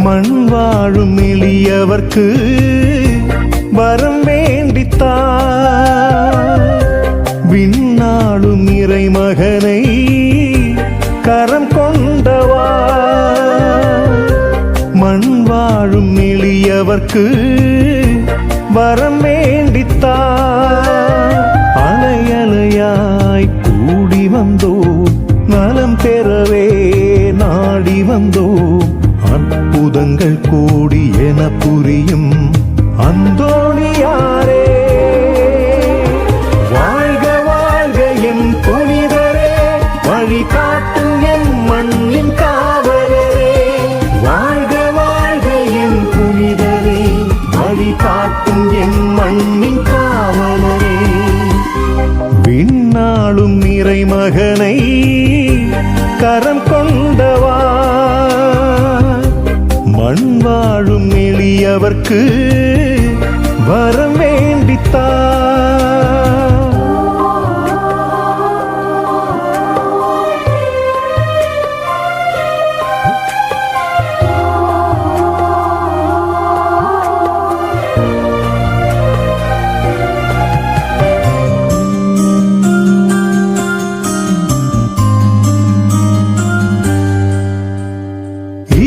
மண் வாழும் எளியவர்க்கு வரம் வேண்டித்தா விண்ணாளும் இறைமகனை கரம் கொண்டவா மண் வாழும் எளியவர்க்கு வரம் வேண்டித்தா அலையலையாய் கூடி வந்தோம் நலம் பெறவே நாடி வந்தோம் அற்புதங்கள் கோடி என புரியும் அந்தோணியாரே வாழ்க வாழ்க என் புனிதரே வழி காட்டும் என் மண்ணின் காவலரே வாழ்க வாழ்க என் புனிதரே வழி காட்டும் என் மண்ணின் காவலரே விண்ணாளும் இறைமகனை கரம் கொண்டவா மண் வாழும் எளியவர்க்கு வரம் வேண்டித்தா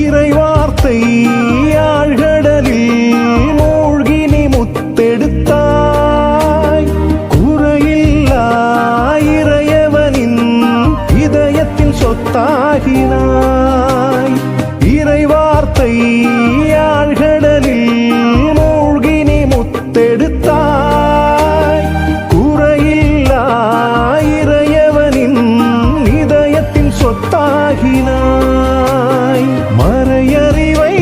இறைவார்த்தை ஆழ்கடலில் மூழ்கி நீ முத்தெடுத்தாய் குறையில்லா இறையவனின் இதயத்தின் சொத்தாகினாய் இறைவார்த்தை ஆழ்கடலில் மூழ்கி நீ முத்தெடுத்தாய் குறையில்லா இறையவனின் இதயத்தின் சொத்தாகினாய் மறையறிவை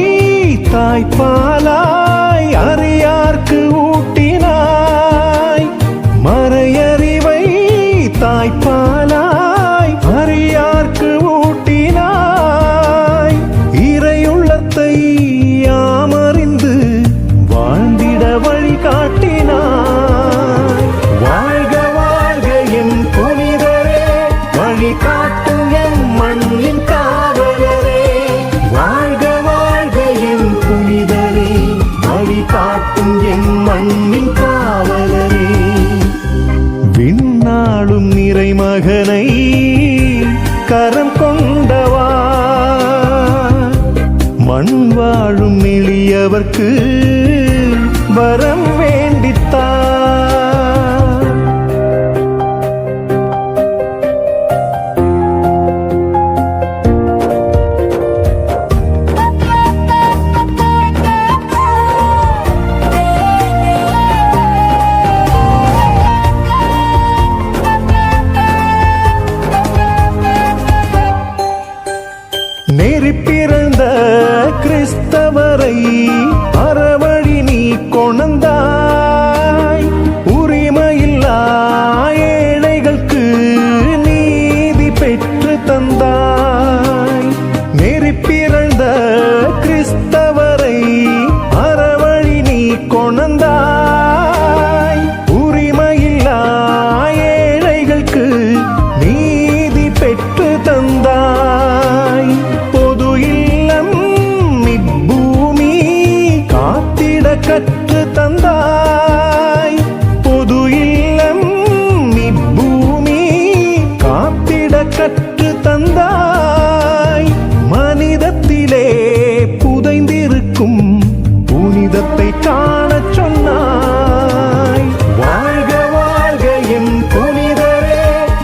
தாய்ப்பாலாய் அறியார்க்கு ஊட்டினாய் மறையறிவை தாய்ப்பாலாய் அறியார்க்கு ஊட்டினாய் இறையுள்ளத்தை யாமறிந்து வாழ்ந்திட வழி காட்டினாய் வாழ்க வாழ்க என் புனிதரே வழி காட்டும் என் மண்ணின் காவலரே வாழ்க வாழ்க என் புனிதரே வழி காட்டும் என் மண்ணின் காவலரே விண்ணாளும் இறைமகனை கரம் கொண்டவா மண் வாழும் எளியவர்க்கு வரம் வேண்டித்தா நெறி பிறந்த கிறிஸ்தவரை அறவழி நீ கொணந்தாய் உரிமையில்லா ஏழைகளுக்கு நீதி பெற்று தந்தாய் நெறி பிறந்த கிறிஸ்தவரை அறவழி நீ கொணந்தாய் உரிமையில்லா ஏழைகளுக்கு நீதி பெற்று தந்தாய் பொது இல்லம் இப்பூமி காத்திட கற்று தந்தாய் பொது இல்லம் இப்பூமி காத்திட கற்று தந்தாய் மனிதத்திலே புதைந்திருக்கும் புனிதத்தை காணச் சொன்னாய் வாழ்க வாழ்க என் புனிதரே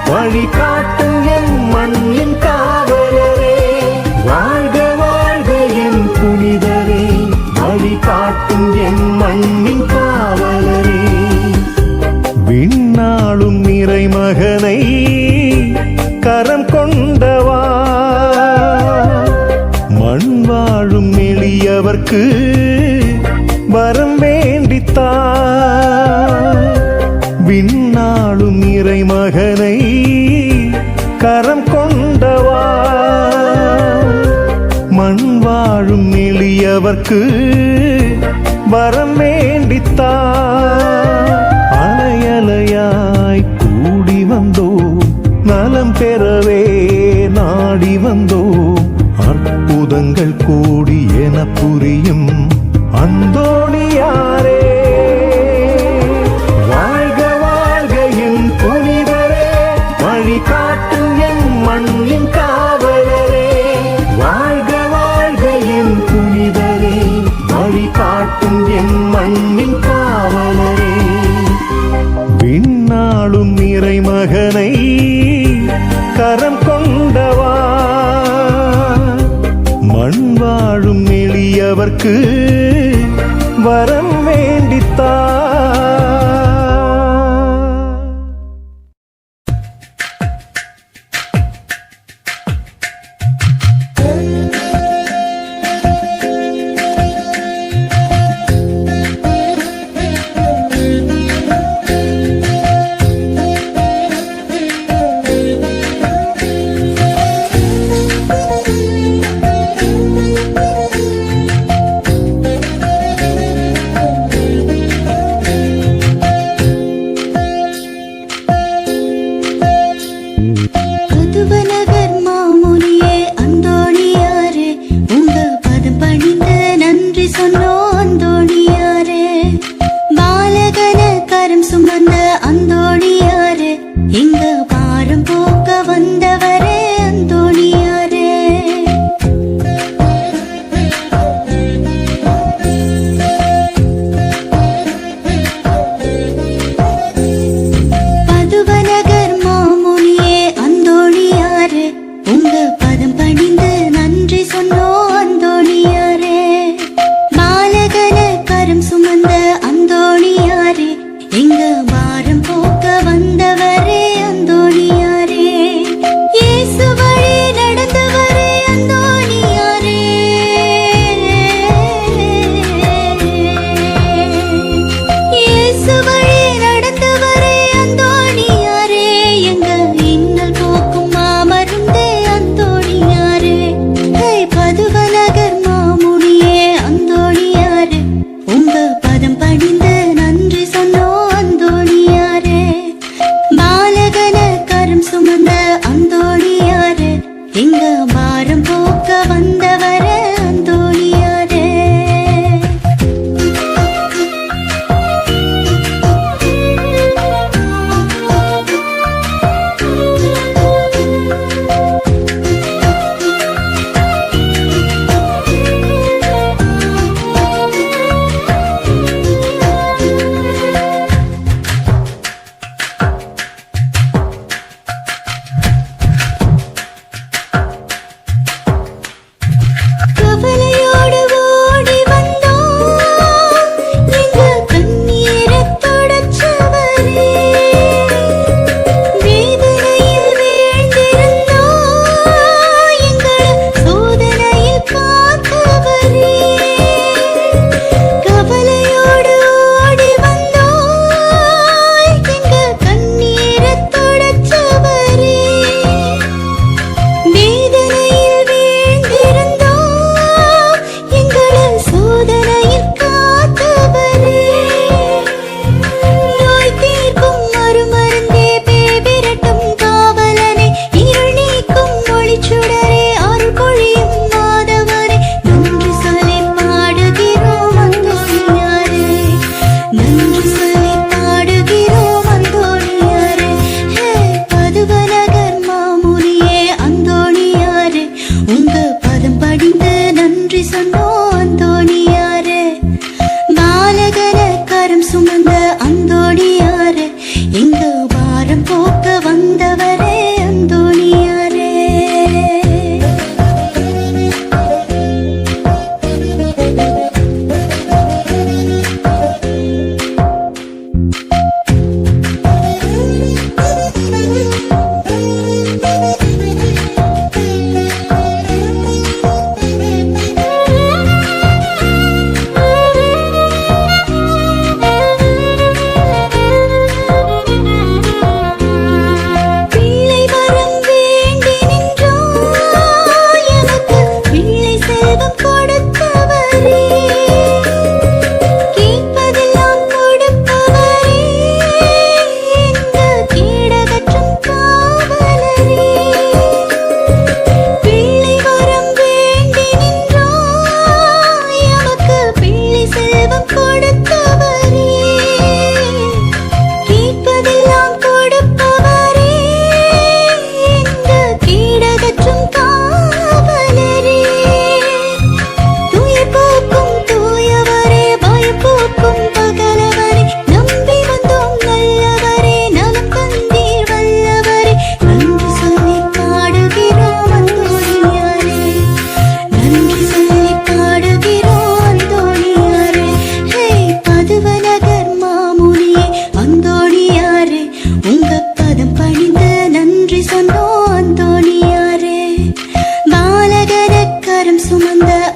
வழி காட்டும் என் மண்ணின் காவலரே வாழ்க வாழ்க என் புனிதரே வழி காட்டும் என் மண்ணின் காவலரே விண்ணாளும் இறைமகனை கரம் கொண்டவா மண் வாழும் எளியவர்க்கு வரம் வேண்டித்தா விண்ணாளும் இறைமகனை கரம் கொண்டவா மண் வாழும் எளியவர்க்கு வரம் வேண்டித்தா அலையலையாய் கூடி வந்தோ மங்கள் கூடி என புரியும் அந்தோணியாரே. வாழ்க வாழ்க என் புனிதரே, வழி காட்டும் என் மண்ணின் காவலரே. வாழ்க வாழ்க என் புனிதரே, வழி காட்டும் என் மண்ணின் காவலரே. விண்ணாளும் இறைமகனை கரம் கொண்டவா, மண் வாழும் எளியவர்க்கு வரம் வேண்டித்தா.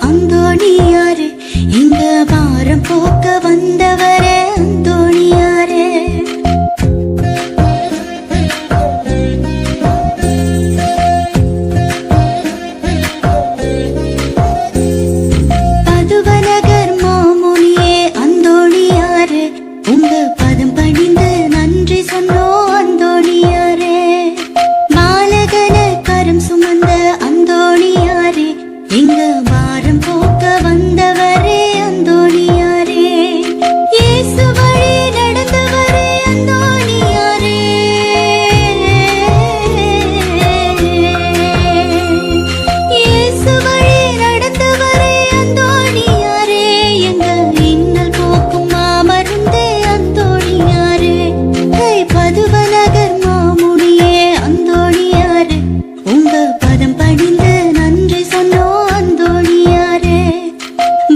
அந்தோணியாரே, இங்க பாரம் போக்க வந்தவரே அந்தோணியாரே. பதுவநகர் மாமுனியே அந்தோணியாரே, உங்க பதம் பணிந்து நன்றி சொன்னோம் அந்தோணியாரே. பாலகன கரம் சுமந்த அந்தோணியாரே, எங்க பாரம் போக்க வந்தவரே அந்தோணியாரே. இயேசு வழி நடந்தவரே அந்தோணியாரே. இயேசு வழி நடந்தவரே அந்தோணியாரே, எங்க இன்னல் போக்கும் மாமருந்தே அந்தோணியாரே. பதுவநகர் மாமுனியே அந்தோணியாரே, உங்க பதம் பணிந்து நன்றி சொன்னோம் அந்தோணியாரே.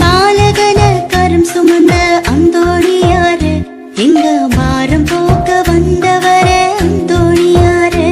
பாலகன கரம் சுமந்த அந்தோணியாரே, எங்க பாரம் போக்க வந்தவரே அந்தோணியாரே.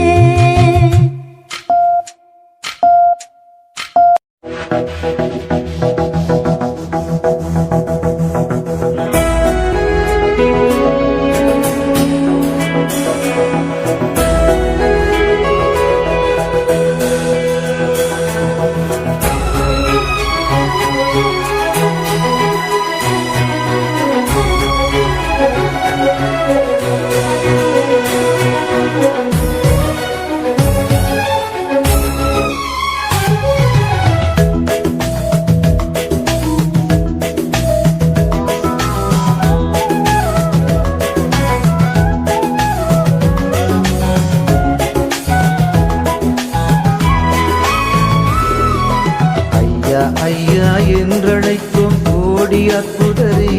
ஐயா ஐயா என்றழைக்கும் கோடி அற்புதரே,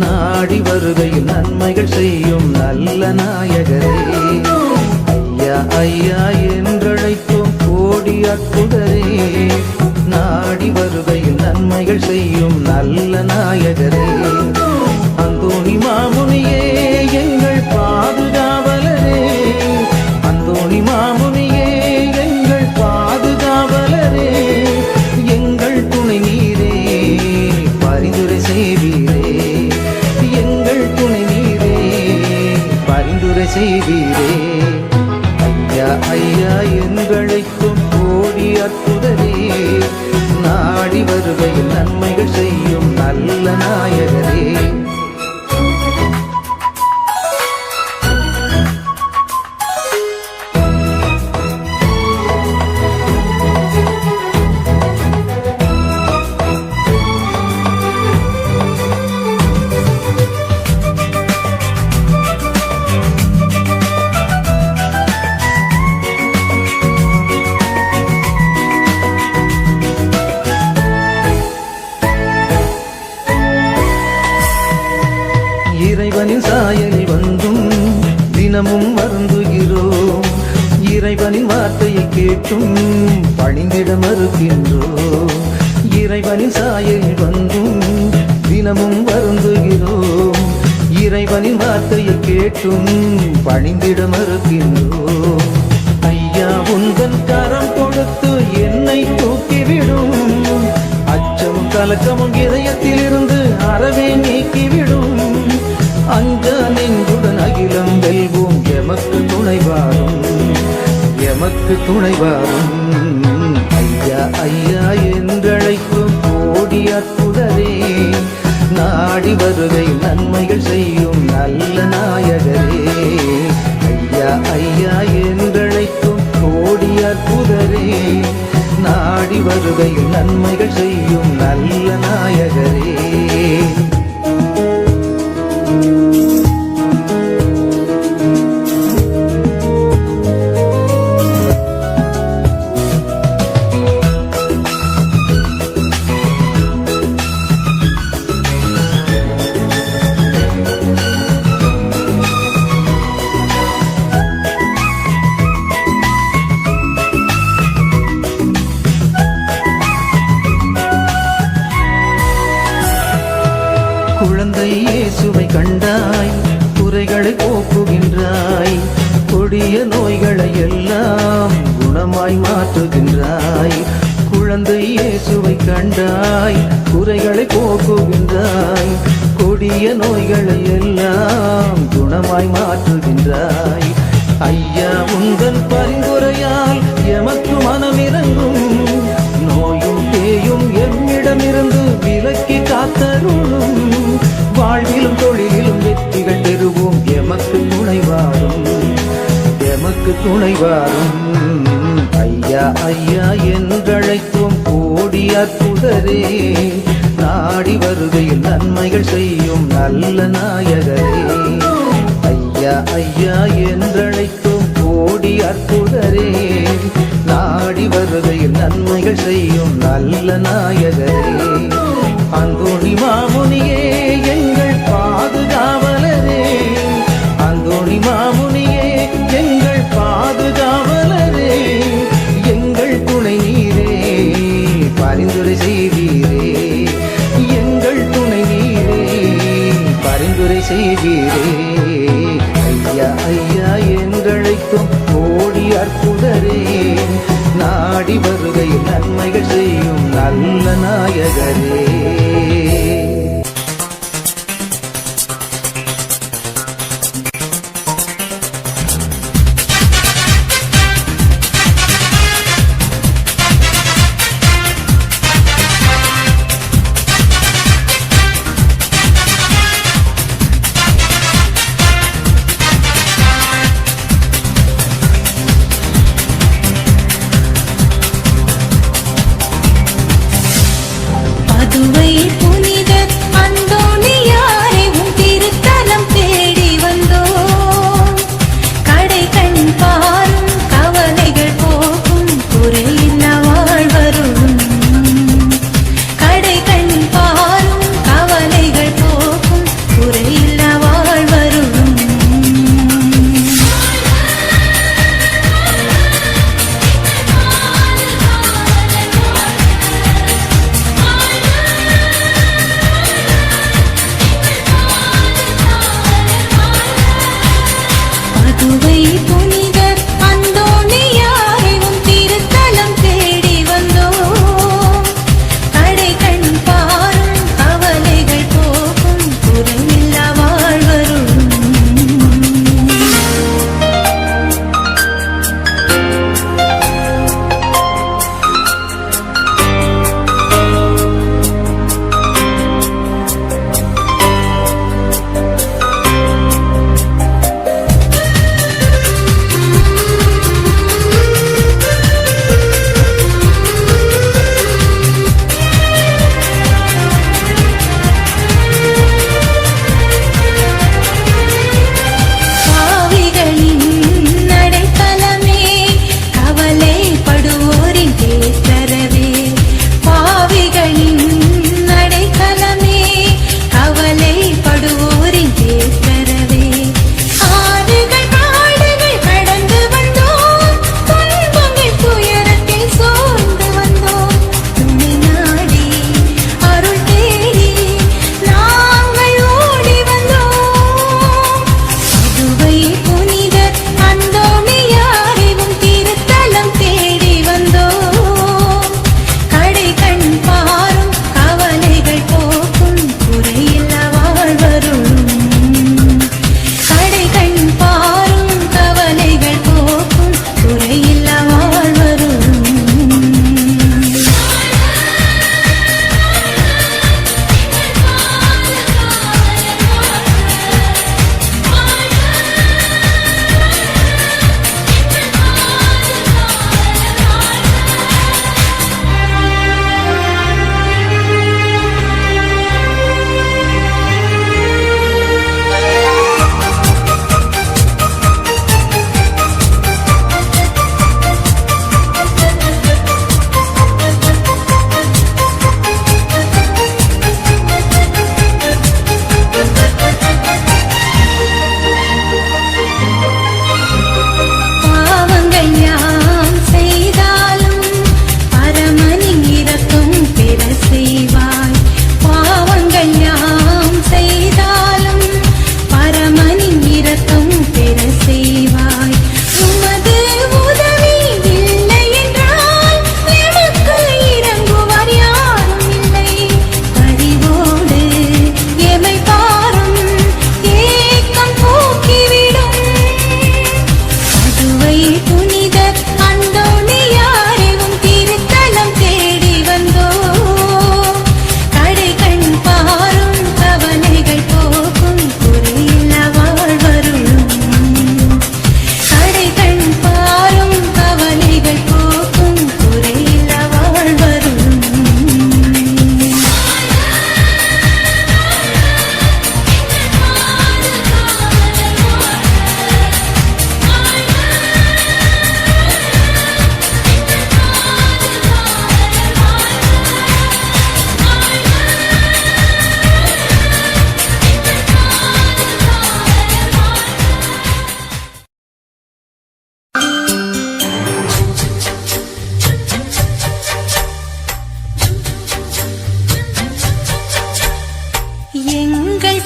நாடி வருகையில் நன்மைகள் செய்யும் நல்ல நாயகரே. ஐயா ஐயா என்றழைக்கும் கோடி அற்புதரே, நாடி வருகையில் நன்மைகள் செய்யும் நல்ல நாயகரே. அந்தோணி மாமுனியே எங்கள் பாதுகாவலரே, அந்தோணி மாமுனியே எங்கள் பாதுகாவலரே. எங்கள் துணை நீரே பரிந்துரை செய்வீரே, எங்கள் துணை நீரே பரிந்துரை செய்வீரே. ஐயா ஐயா என்றழைக்கும் கோடி அற்புதரே, நாடி வருகையில் நன்மைகள் செய்யும் நல்ல நாயகரே. இறைவனின் சாயலில் வந்தும் தினமும் வருந்துகிறோம், இறைவனின் வார்த்தையை கேட்டும் பணிந்திட மறுக்கின்றோம். இறைவனின் சாயலில் வந்தும் தினமும் வருந்துகிறோம், இறைவனின் வார்த்தையை கேட்டும் பணிந்திட மறுக்கின்றோம். ஐயா உந்தன் கரம் கொடுத்து என்னை தூக்கிவிடும், அச்சமும் கலக்கமும் இதயத்திலிருந்து அறவே நீக்கிவிடும். அஞ்ச நெஞ்சுடன் அகிலம் வெல்வோம், எமக்கு துணைவாரும் எமக்கு துணைவாரும். ஐயா ஐயா என்றழைக்கும் கோடி அற்புதரே, நாடி வருகை நன்மைகள் செய்யும் நல்ல நாயகரே. ஐயா ஐயா என்றழைக்கும் கோடி அற்புதரே, நாடி வருகை நன்மைகள் செய்யும் நல்ல நாயகரே. குழந்தை இயேசுவை கண்டாய், குறைகளை போக்குகின்றாய், கொடிய நோய்களை எல்லாம் குணமாய் மாற்றுகின்றாய். குழந்தை இயேசுவை கண்டாய் குறைகளை போக்குகின்றாய் கொடிய நோய்களை எல்லாம் குணமாய் மாற்றுகின்றாய் ஐயா உந்தன் பரிந்துரையால் எமக்கு மனமிறங்கும் நோயும் பேயும் எம்மிடமிருந்து விலக்கி காத்தருளும் வாழ்விலும் தொழிலிலும் வெற்றிகள் பெறுவோம் எமக்கு துணைவாரும் ஐயா ஐயா என்றழைத்தோம் கோடி அற்புதரே நாடி வருகையில் நன்மைகள் செய்யும் நல்ல நாயகரே ஐயா ஐயா என்றழைத்தோம் கோடி அற்புதரே நாடி வருகையில் நன்மைகள் செய்யும் நல்ல நாயகரே அந்தோணி மாமுனியே எங்கள் பாதுகாவலரே அந்தோணி மாமுனியே எங்கள் பாதுகாவலரே எங்கள் துணை நீரே பரிந்துரை செய்வீரே எங்கள் துணை நீரே பரிந்துரை செய்வீரே ஐயா ஐயா என்றழைக்கும் கோடி அற்புதரே நாடி வருகையில் நன்மைகள் செய்யும் நல்ல நாயகரே பதுவை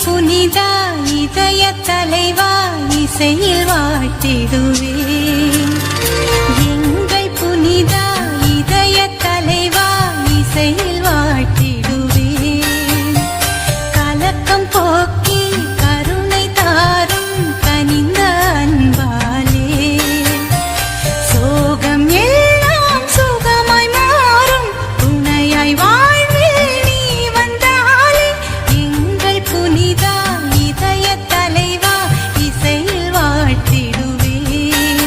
புனிதா இதய தலைவா இசையில் வாழ்த்திடுவேன். எங்கள் புனிதா இதய தலைவா இசையில் வாழ்த்திடுவேன். கலக்கம் போக்கி கருணை தாரும் கனிந்த அன்பாலே சோகம் எல்லாம் சுகமாய் மாறும் துணையாய் வாழ்வில் நீ வந்தாலே. எங்கள் புனிதா இதய தலைவா இசையில் வாழ்த்திடுவேன்.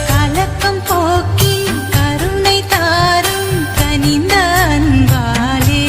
கலக்கம் போக்கி கருணை தாரும் கனிந்த அன்பாலே.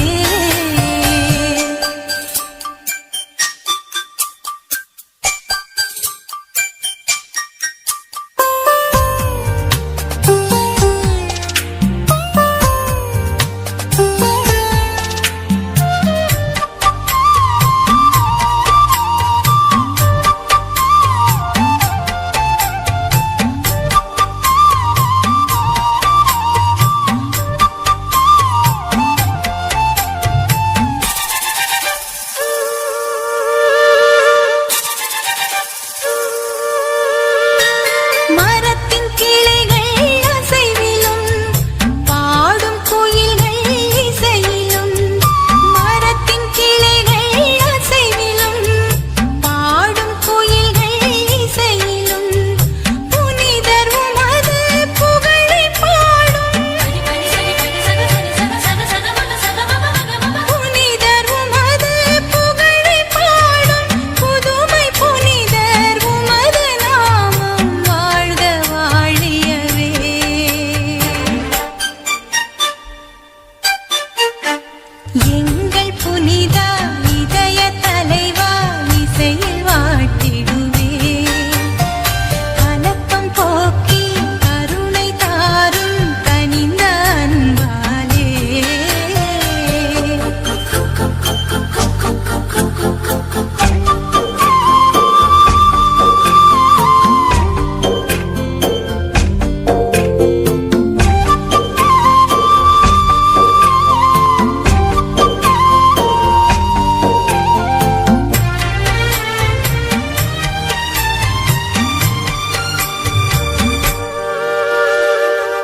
மரத்தின் கிளைகள் அசைவிலும் பாடும் குயில்கள் இசையிலும். மரத்தின் கிளைகள் அசைவிலும் பாடும் குயில்கள் இசையிலும். புனிதர் உமது புகழை பாடும். புனிதர் உமது புகழை பாடும். புதுமை புனிதர் உமது நாமம் வாழ்க வாழியவே. எங்கள் புனிதா இதய தலைவா இசையில் வாழ்த்திடுவேன். கலக்கம் போக்கி கருணை தாரும் கனிந்த அன்பாலே.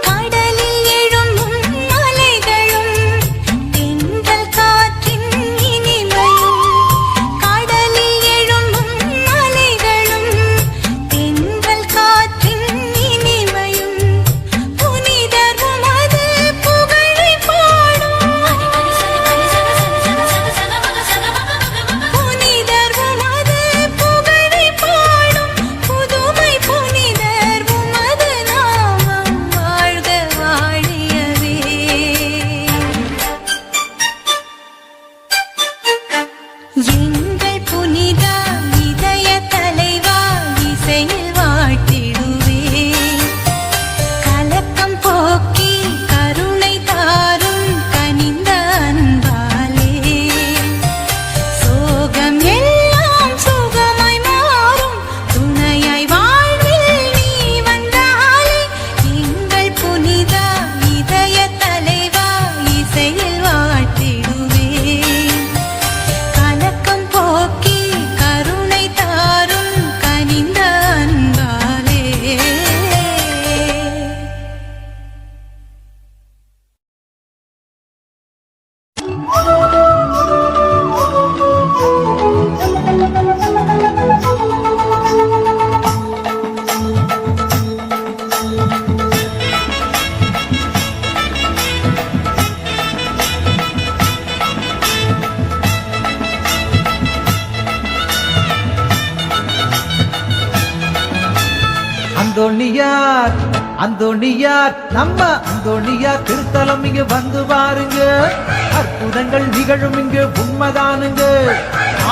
கடலில் எழும்பும் அலைகளும் தென்றல் காற்றின் இனிமையும். கடலில் எழும்பும் அலைகளும் தென்றல் காற்றின் இனிமையும். புனிதர் உமது புகழை பாடும். புனிதர் உமது புகழை பாடும். புதுமை புனிதர் உமது நாமம் வாழ்க வாழியவே. எங்கள் புனிதா இதய தலைவா இசையில் வாழ்த்திடுவேன். கலக்கம் போக்கி கருணை தாரும் கனிந்த அன்பாலே சோகம் எல்லாம் சுகமாய் மாறும் துணையாய் வாழ்வில் நீ வந்தாலே. எங்கள் புனிதா இதய தலைவா இசையில் வாழ்த்திடுவேன். கலக்கம் போக்கி கருணை தாரும் கனிந்த அன்பாலே. அந்தோணியார் அந்தோணியார் நம்ம அந்தோணியார் திருத்தலம் இங்க வந்து பாருங்க. அற்புதங்கள் நிகழும் இங்க உண்மைதானுங்க.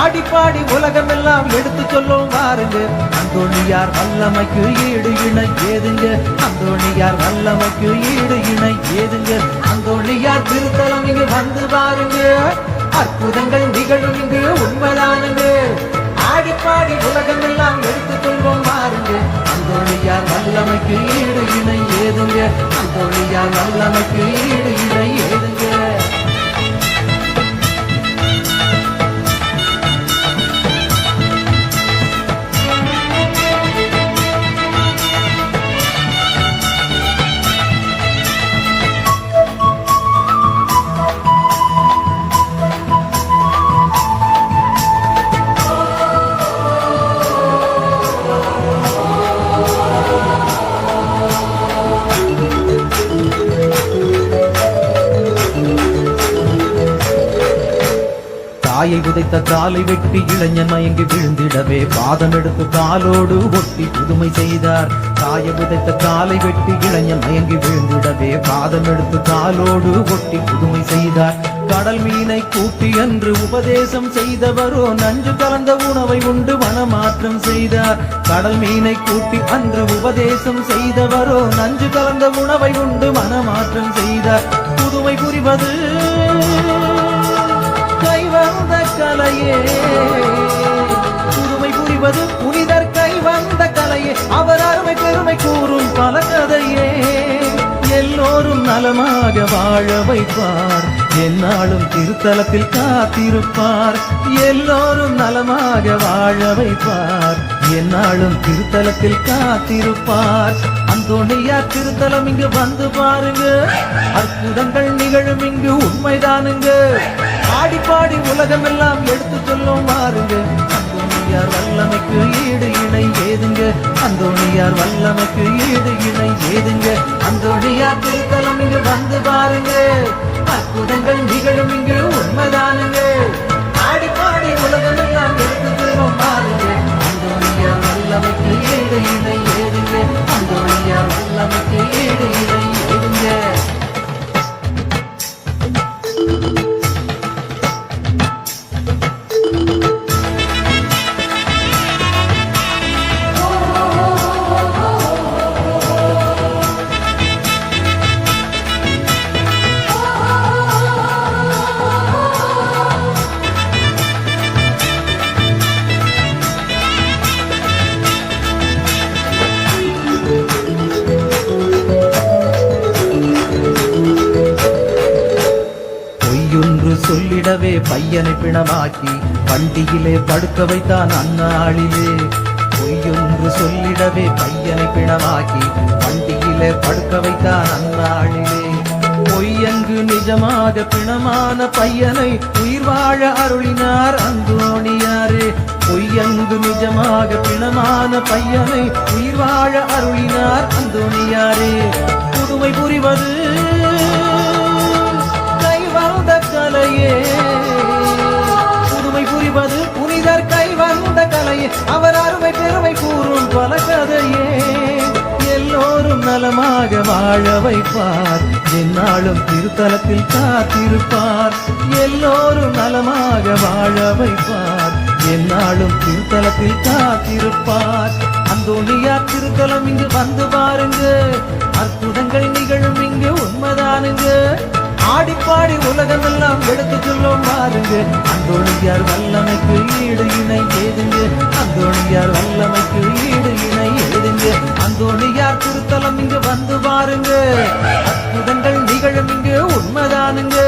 ஆடி பாடி உலகமெல்லாம் எடுத்து சொல்லும் பாருங்க. அந்தோணியார் வல்லமைக்கு ஈடு இணை ஏதுங்க. அந்தோணியார் வல்லமைக்கு ஈடு இணை ஏதுங்க. அந்தோணியார் திருத்தலம் இங்க வந்து பாருங்க. அற்புதங்கள் நிகழும் இங்கு உண்மைதானுங்க. ஆடி பாடி உலகமெல்லாம் எடுத்து சொல்வோம் பாருங்க. அந்தோணியார் வல்லமைக்கு ஈடு இணை ஏதுங்க. அந்தோணியார் வல்லமைக்கு ஈடு இணை ஏதுங்க. தாயை உதைத்த காலை வெட்டி இளைஞன் மயங்கி விழுந்திடவே பாதம் எடுத்து காலோடு ஒட்டி புதுமை செய்தார். தாயை உதைத்த காலை வெட்டி இளைஞன் மயங்கி விழுந்திடவே பாதம் எடுத்து காலோடு ஒட்டி புதுமை செய்தார். கடல் மீனை கூட்டி என்று உபதேசம் செய்தவரோ நஞ்சு கலந்த உணவை உண்டு மனமாற்றம் செய்தார். கடல் மீனை கூட்டி அன்று உபதேசம் செய்தவரோ நஞ்சு கலந்த உணவை உண்டு மனமாற்றம் செய்தார். புதுமை புரிவது கைவந்த கலையே, புதுமை புரிவது புனிதர் கைவந்த கலையே, அவர் அருமை பெருமை கூறும் பல கதையே. எல்லோரும் நலமாக வாழ வைப்பார், எந்நாளும் திருத்தலத்தில் காத்திருப்பார். எல்லோரும் நலமாக வாழ வைப்பார், எந்நாளும் திருத்தலத்தில் காத்திருப்பார். அந்தோணியார் திருத்தலம் இங்கு வந்து பாருங்க, அற்புதங்கள் நிகழும் இங்கு உண்மைதானுங்க. ஆடி பாடி உலகம் எல்லாம் எடுத்து சொல்லும் பாருங்க. அந்தோணியார் வல்லமைக்கு ஈடு இணை ஏதுங்க, அந்தோணியார் வல்லமைக்கு ஈடு இணை ஏதுங்க. அந்தோணியார் திருத்தலம் இங்கு வந்து பாருங்க, அற்புதங்கள் நிகழும் இங்கு உண்மைதானுங்க. ஆடி பாடி உலகம் எல்லாம் எடுத்து சொல்லும் பாருங்க. அந்தோணியார் வல்லமைக்கு ஈடு இணை ஏதுங்க, அந்தோணியார் வல்லமைக்கு ஈடு இணை ஏதுங்க. சொல்லிடவே பையனை பிணமாக்கி வண்டியிலே படுக்க வைத்தான் அந்நாளிலே. பொய்யொன்று சொல்லிடவே பையனை பிணமாக்கி வண்டியிலே படுக்க வைத்தான் அந்நாளிலே. பொய்யங்கு நிஜமாக பிணமான பையனை உயிர் வாழ அருளினார் அந்தோணியாரே. பொய்யங்கு நிஜமாக பிணமான பையனை உயிர் வாழ அருளினார் அந்தோணியாரே. புதுமை புரிவது கைவந்த கலையே, புதுமை புரிவது புனிதர் கைவந்த கலையே, அவர் அருமை பெருமை கூறும் பல கதையே. எல்லோரும் நலமாக வாழ வைப்பார், எந்நாளும் திருத்தலத்தில் காத்திருப்பார். எல்லோரும் நலமாக வாழ வைப்பார், எந்நாளும் திருத்தலத்தில் காத்திருப்பார். அந்தோணியார் திருத்தலம் இங்கு வந்து பாருங்க, அற்புதங்கள் நிகழும் இங்கு உண்மைதானுங்க. ஆடிப்பாடி உலகம் எல்லாம் எடுத்து சொல்லும் பாருங்க. அந்தோணியார் வல்லமைக்கு ஈடு இணை ஏதுங்க, அந்தோணியார் வல்லமைக்கு ஈடு இணை ஏதுங்க. அந்தோணியார் திருத்தலம் இங்கு வந்து பாருங்க, அற்புதங்கள் நிகழும் இங்கு உண்மைதானுங்க.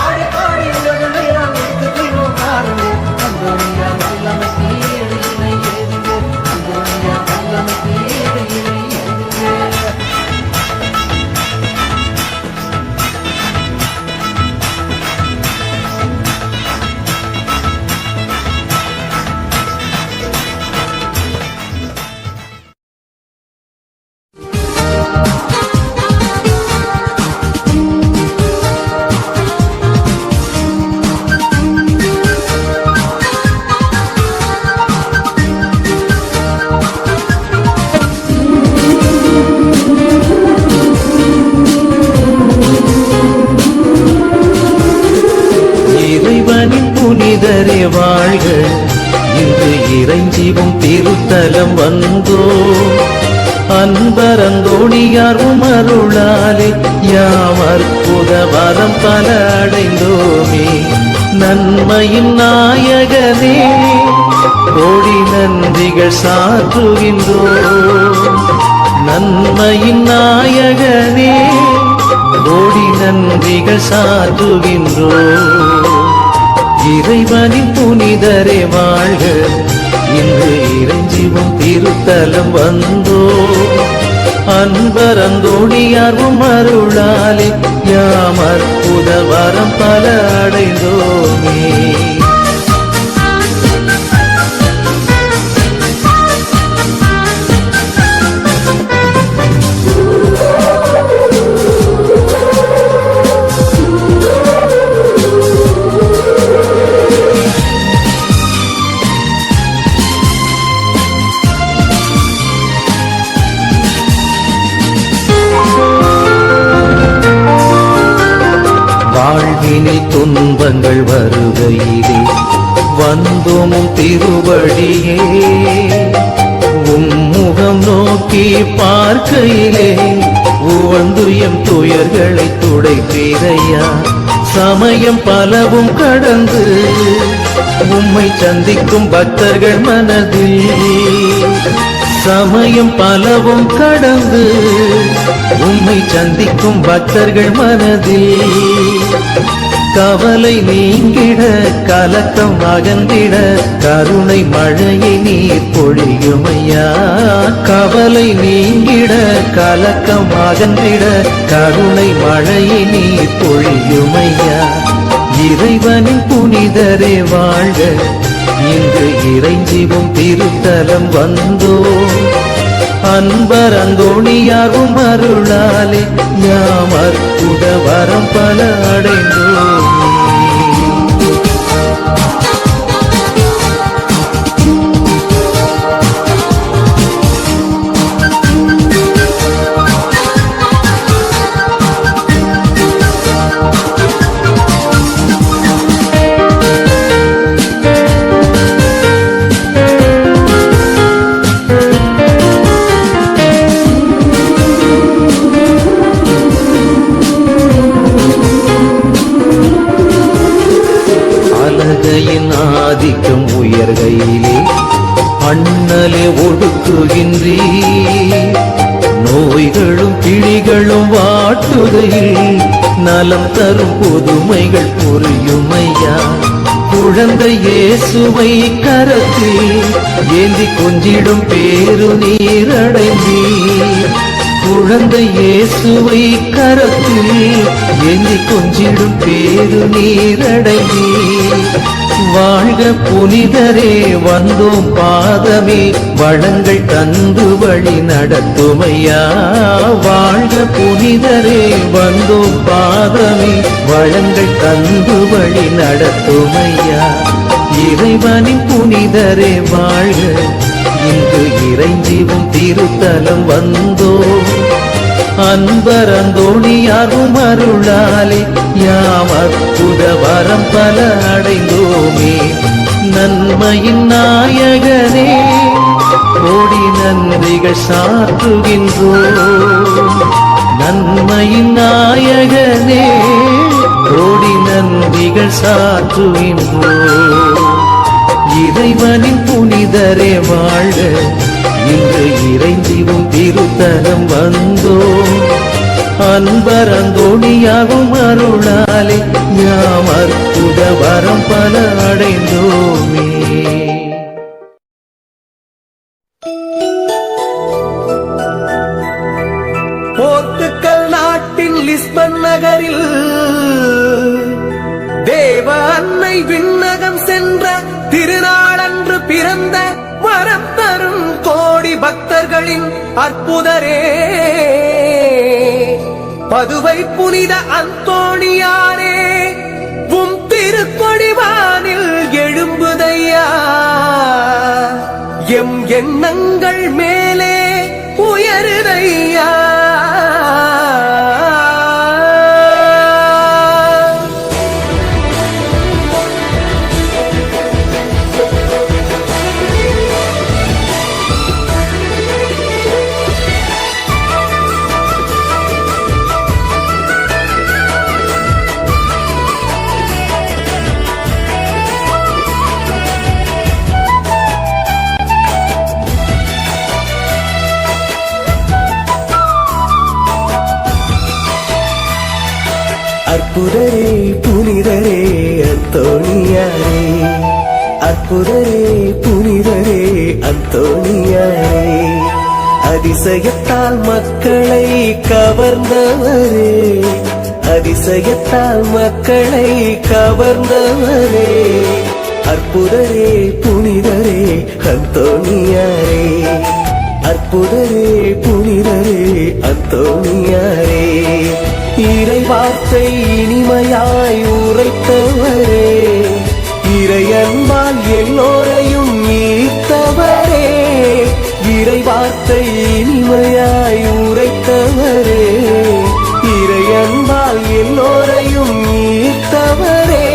ஆடிப்பாடி உலகம் எல்லாம் எடுத்து சொல்லும் பாருங்க. அந்தோணியார் வல்லமைக்கு ஈடு இணை ஏதுங்க, அந்தோணியார் வல்லமைக்கு ஈடு இணை ஏதுங்க. புனிதரே வாழ்க, இன்று இறைஞ்சிவும் திருத்தலம் வந்தோ. அன்பரந்தோணியார் உமருளாலே யாம் அற்புத வரம் பல அடைந்தோமே. நன்மையின் நாயகனே கோடி நன்றிகள் சாற்றுகின்றோம். நன்மையின் நாயகனே கோடி நன்றிகள் சாற்றுகின்றோம். இறைவனின் புனிதரே வாழ்க, இன்று இறைஞ்சிவும் திருத்தலம் வந்தோ. அன்பரந்தோணியார் உமருளாலே யாம் அற்புத வரம் பல அடைந்தோமே. துன்பங்கள் வருகையிலே வந்தோம் திருவடியே உம்முகம் நோக்கி பார்க்கையிலே உவந்து எம் துயர்களை துடைப்பீரையா. சமயம் பலவும் கடந்து உம்மை சந்திக்கும் பக்தர்கள் மனதில் சமயம் பலவும் கடந்து உம்மை சந்திக்கும் பக்தர்கள் மனதில் கவலை நீங்கிட கலக்கம் அகன்றிட கருணை மழையை நீர் பொழியுமையா. கவலை நீங்கிட கலக்கம் அகன்றிட கருணை மழையை நீர் பொழியுமையா. இறைவனின் புனிதரே வாழ்க இன்று இறைஞ்சிவும் திருத்தலம் வந்தோ. அன்பர் அந்தோணியாரும் அருளாலே யாம் அற்புத வரம் பல அடைந்தோம். ஆதிக்கம் உயர்கையிலே அண்ணலே ஒடுக்குகின்றீ. நோய்களும் பிடிகளும் வாட்டுகையில் நலம் தரும் புதுமைகள் புரியுமையா. குழந்தை இயேசுவை கரத்தில் ஏந்தி கொஞ்சிடும் பேரு நீரடைந்தீர். குழந்தை இயேசுவை கரத்தில் ஏந்தி கொஞ்சிடும் பேரு நீரடைந்தீர். வாழ்க புனிதரே வந்தோம் பாதமே வளங்கள் தந்து வழி நடத்துமையா. வாழ்க புனிதரே வந்தோம் பாதமே வளங்கள் தந்து வழி நடத்துமையா. இறைவனின் புனிதரே வாழ்க இன்று இறைஞ்சிவும் திருத்தலம் வந்தோ. அன்பர் அந்தோணியாரும் அருளாலே யாம் அற்புத வரம் பல அடைந்தோமே. நன்மையின் நாயகனே கோடி நன்றிகள் சாற்றுகின்றோம். நன்மையின் நாயகனே கோடி நன்றிகள் சாற்றுகின்றோம். இறைவனின் புனிதரே வாழ்க இன்று இறைஞ்சிவும் திருத்தலம் வந்தோ. அன்பர் அந்தோணியாகும் அருளாலே யாம் அற்புத வரம் பல அடைந்தோமே. போர்த்துக்கல் நாட்டின் லிஸ்பன் நகரில் தேவ அன்னை விண்ணகம் சென்ற திருநாளன்று பிறந்த வரம் தரும் கோடி பக்தர்களின் அற்புதரே. பதுவை புனித அந்தோணியாரே உம் திருக்கொடிவானில் எழும்புதையா. எம் எண்ணங்கள் மேலே உயருதையா. அற்புதரே புனிதரே அந்தோணியாரே. அற்புதரே புனிதரே அந்தோணியாரே. அதிசயத்தால் மக்களை கவர்ந்தவரே. அதிசயத்தால் மக்களை கவர்ந்தவரே. அற்புதரே புனிதரே அந்தோணியாரே. அற்புதரே புனிதரே அந்தோணியாரே. இறை வார்த்தை இனிமையாய் உரைத்தவரே. இறையன்பால் எல்லோரையும் ஈர்த்தவரே. இறை வார்த்தை இனிமையாய் உரைத்தவரே. இறையன்பால் எல்லோரையும் ஈர்த்தவரே.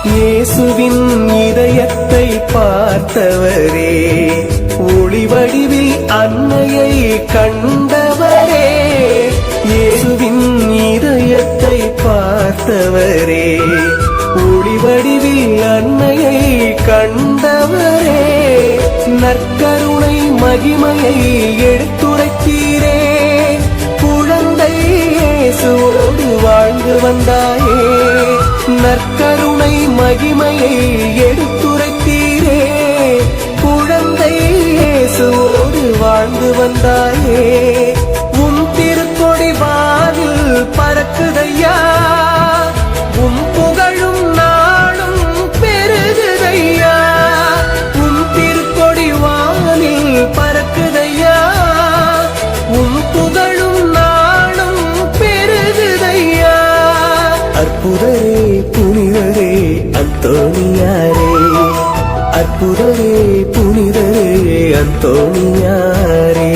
இயேசுவின் இதயத்தை பார்த்தவரே, ஒளி வடிவில் அன்னையை கண்டவரே. இயேசுவின் இதயத்தை பார்த்தவரே, ஒளி வடிவில் அன்னையை கண்டவரே. நற்கருணை மகிமையை எடுத்துரைத்தீரே, குழந்தை இயேசுவோடு வாழ்ந்து வந்தாயே. நற்கருணை மகிமையை எடுத்துரைத்தீரே, குழந்தை இயேசுவோடு வாழ்ந்து வந்தாயே. உம் திருக்கொடி வானில் பறக்குதையா, உம் புகழும் நாளும் பெருகுதையா. உம் திருக்கொடி வானில் பறக்குதையா, உம் புகழும் நாளும் பெருகுதையா. அற்புதரே புனிதரே அந்தோணியாரே, அற்புதரே புனிதரே அந்தோணியாரே.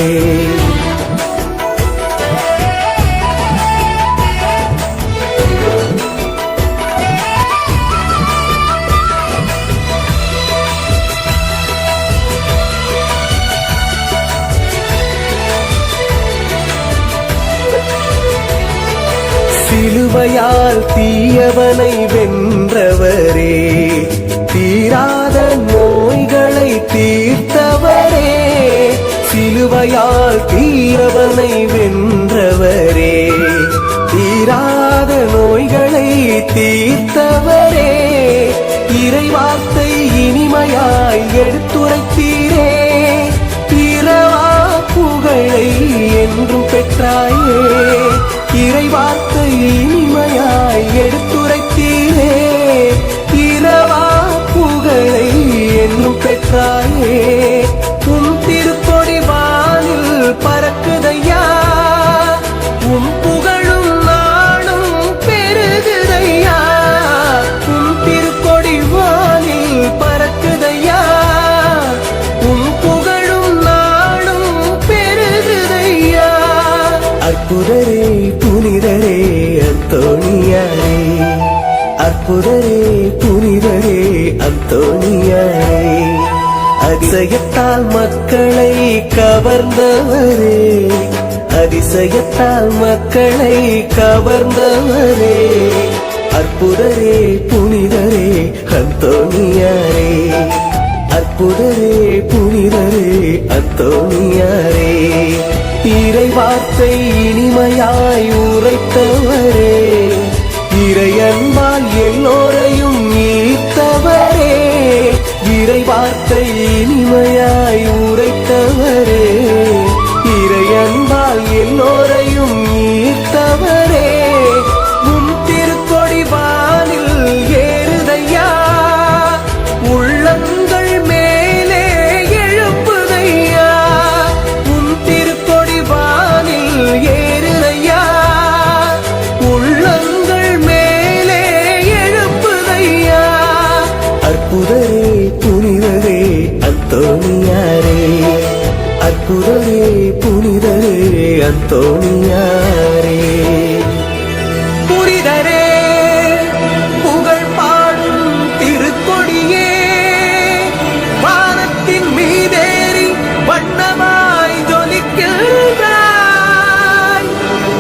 சிலுவையால் தீயவனை வென்றவரே, தீராத நோய்களை தீர்த்தவரே. சிலுவையால் தீரவனை வென்றவரே, தீராத நோய்களை தீர்த்தவரே. இறைவார்த்தை இனிமையாய் எடுத்துரைத்தீரே, இரவா புகழை என்றும் பெற்றாயே. இறைவார்த்தை இனிமையாய் எடுத்துரைத்தீரே, இரவா புகழை என்றும் பெற்றாயே. உம் திருக்கொடி வானில் பறக்குதையா, உம் புகழும் நாளும் பெருகுதையா. உம் திருக்கொடி வானில் பறக்குதையா, உம் புகழும் நாளும் பெருகுதையா. அற்புதரே புனிதரே அந்தோணியாரே, அற்புதரே புனிதரே அந்தோணியாரே. அதிசயத்தால் மக்களை கவர்ந்தவரே, அதிசயத்தால் மக்களை கவர்ந்தவரே. அற்புதரே புனிதரே அந்தோணியாரே, அற்புதரே புனிதரே அந்தோணியாரே. இறைவார்த்தை இனிமையாய் உரைத்தவரே, இறையன்பால் எல்லோரையும் ஈர்த்தவரே. இறைவார்த்தை இனிமையாய் உரைத்தவரே, இறையன்பால் எல்லோரையும் ஈர்த்தவரே. உம் திருக்கொடி வானில் ஏறுதையா, உள்ளங்கள் மேலே எழுப்புதையா. உம் திருக்கொடி வானில் ஏறுதையா, உள்ளங்கள் மேலே எழுப்புதையா. அற்புதரே புனிதரே அந்தோணியாரே, அற்புதரே புனிதரே அந்தோணியாரே. புனிதரே புகழ் பாடும் திருக்கொடியே, வானத்தின் மீதேறி வண்ணமாய் ஜொலிக்கின்றாய்.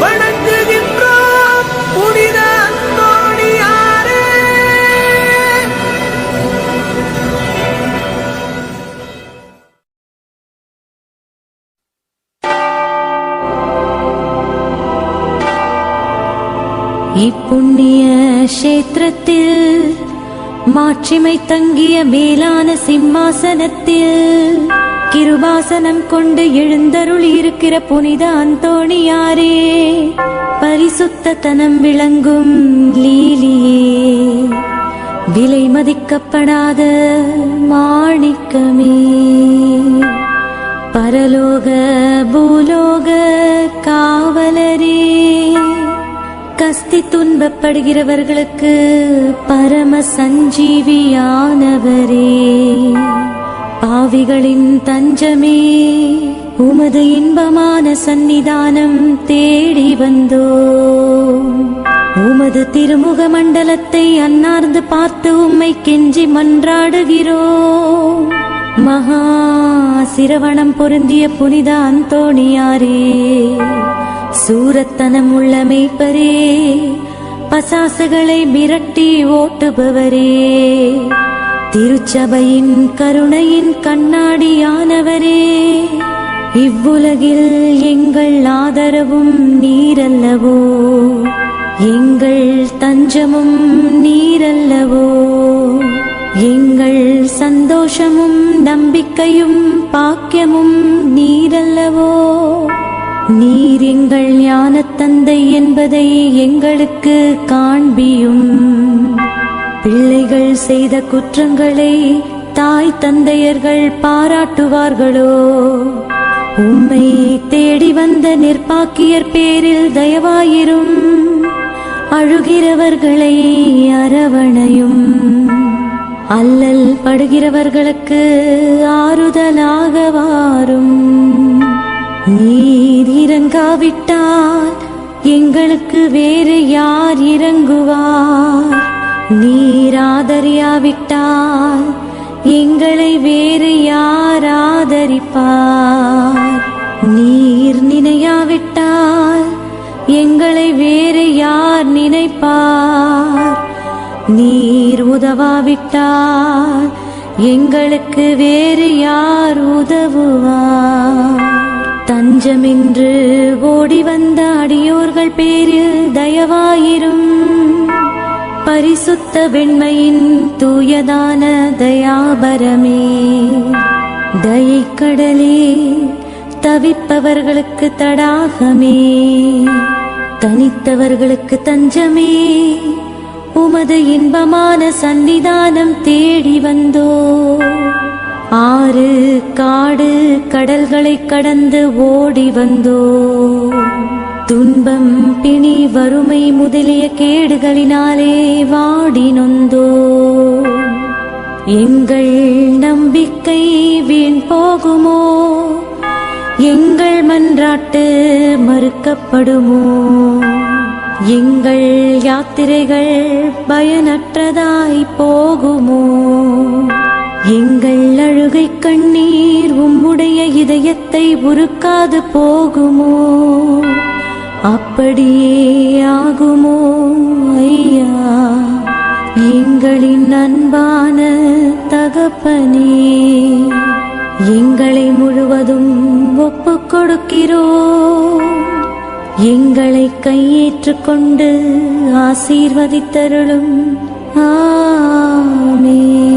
வணங்குகின்றோம் புனித அந்தோணியாரே. இப்புண்ணிய கஷேத்திரத்தில் மாட்சிமை தங்கிய மேலான சிம்மாசனத்தில் கிருபாசனம் கொண்டு எழுந்தருள் இருக்கிற புனித அந்தோணியாரே, பரிசுத்த தனம் விளங்கும் லீலியே, விலை மதிக்கப்படாத மாணிக்கமே, பரலோக பூலோக காவலரே, கஸ்தி துன்பப்படுகிறவர்களுக்கு பரம சஞ்சீவியானவரே, பாவிகளின் தஞ்சமே, உமது இன்பமான சந்நிதானம் தேடி வந்தோம். உமது உமது திருமுக மண்டலத்தை அன்னார்ந்து பார்த்து உம்மை கெஞ்சி மன்றாடுகிறோம். மகா சிரவணம் பொருந்திய புனித அந்தோணியாரே, சூரத்தனம் உள்ள மேய்ப்பரே, பசாசுகளை மிரட்டி ஓட்டுபவரே, திருச்சபையின் கருணையின் கண்ணாடியானவரே, இவ்வுலகில் எங்கள் ஆதரவும் நீரல்லவோ, எங்கள் தஞ்சமும் நீரல்லவோ, எங்கள் சந்தோஷமும் நம்பிக்கையும் பாக்கியமும் நீரல்லவோ. நீர் எங்கள் ஞானத் தந்தை என்பதை எங்களுக்கு காண்பியும். பிள்ளைகள் செய்த குற்றங்களை தாய் தந்தையர்கள் பாராட்டுவார்களோ? உம்மை தேடி வந்த நிர்பாக்கியர் பேரில் தயவாயிரும். அழுகிறவர்களை அரவணையும். அல்லல் படுகிறவர்களுக்கு ஆறுதலாக வாரும். நீர் இறங்காவிட்டால் எங்களுக்கு வேறு யார் இறங்குவார்? நீர் ஆதரியாவிட்டால் எங்களை வேறு யார் ஆதரிப்பார்? நீர் நினையாவிட்டால் எங்களை வேறு யார் நினைப்பார்? நீர் உதவாவிட்டால் எங்களுக்கு வேறு யார் உதவுவார்? தஞ்சமென்று ஓடி வந்த அடியோர்கள் பேரில் தயவாயிரும். பரிசுத்த வெண்மையின் தூயதான தயாபரமே, தயைக்கடலே, தவிப்பவர்களுக்கு தடாகமே, தனித்தவர்களுக்கு தஞ்சமே, உமது இன்பமான சன்னிதானம் தேடி வந்தோ. ஆறு காடு கடல்களை கடந்து ஓடி வந்தோ. துன்பம் பிணி வறுமை முதலிய கேடுகளினாலே வாடி நொந்தோ. எங்கள் நம்பிக்கை வீண் போகுமோ? எங்கள் மன்றாட்டு மறுக்கப்படுமோ? எங்கள் யாத்திரைகள் பயனற்றதாய் போகுமோ? எங்கள் அழுகை கண்ணீர் உம்முடைய இதயத்தை உருக்காது போகுமோ? அப்படியே ஆகுமோ ஐயா, எங்களின் அன்பான தகப்பனே? எங்களை முழுவதும் ஒப்புக் கொடுக்கிறோம். எங்களை கையேற்றுக் கொண்டு ஆசீர்வதித்தருளும். ஆமென்.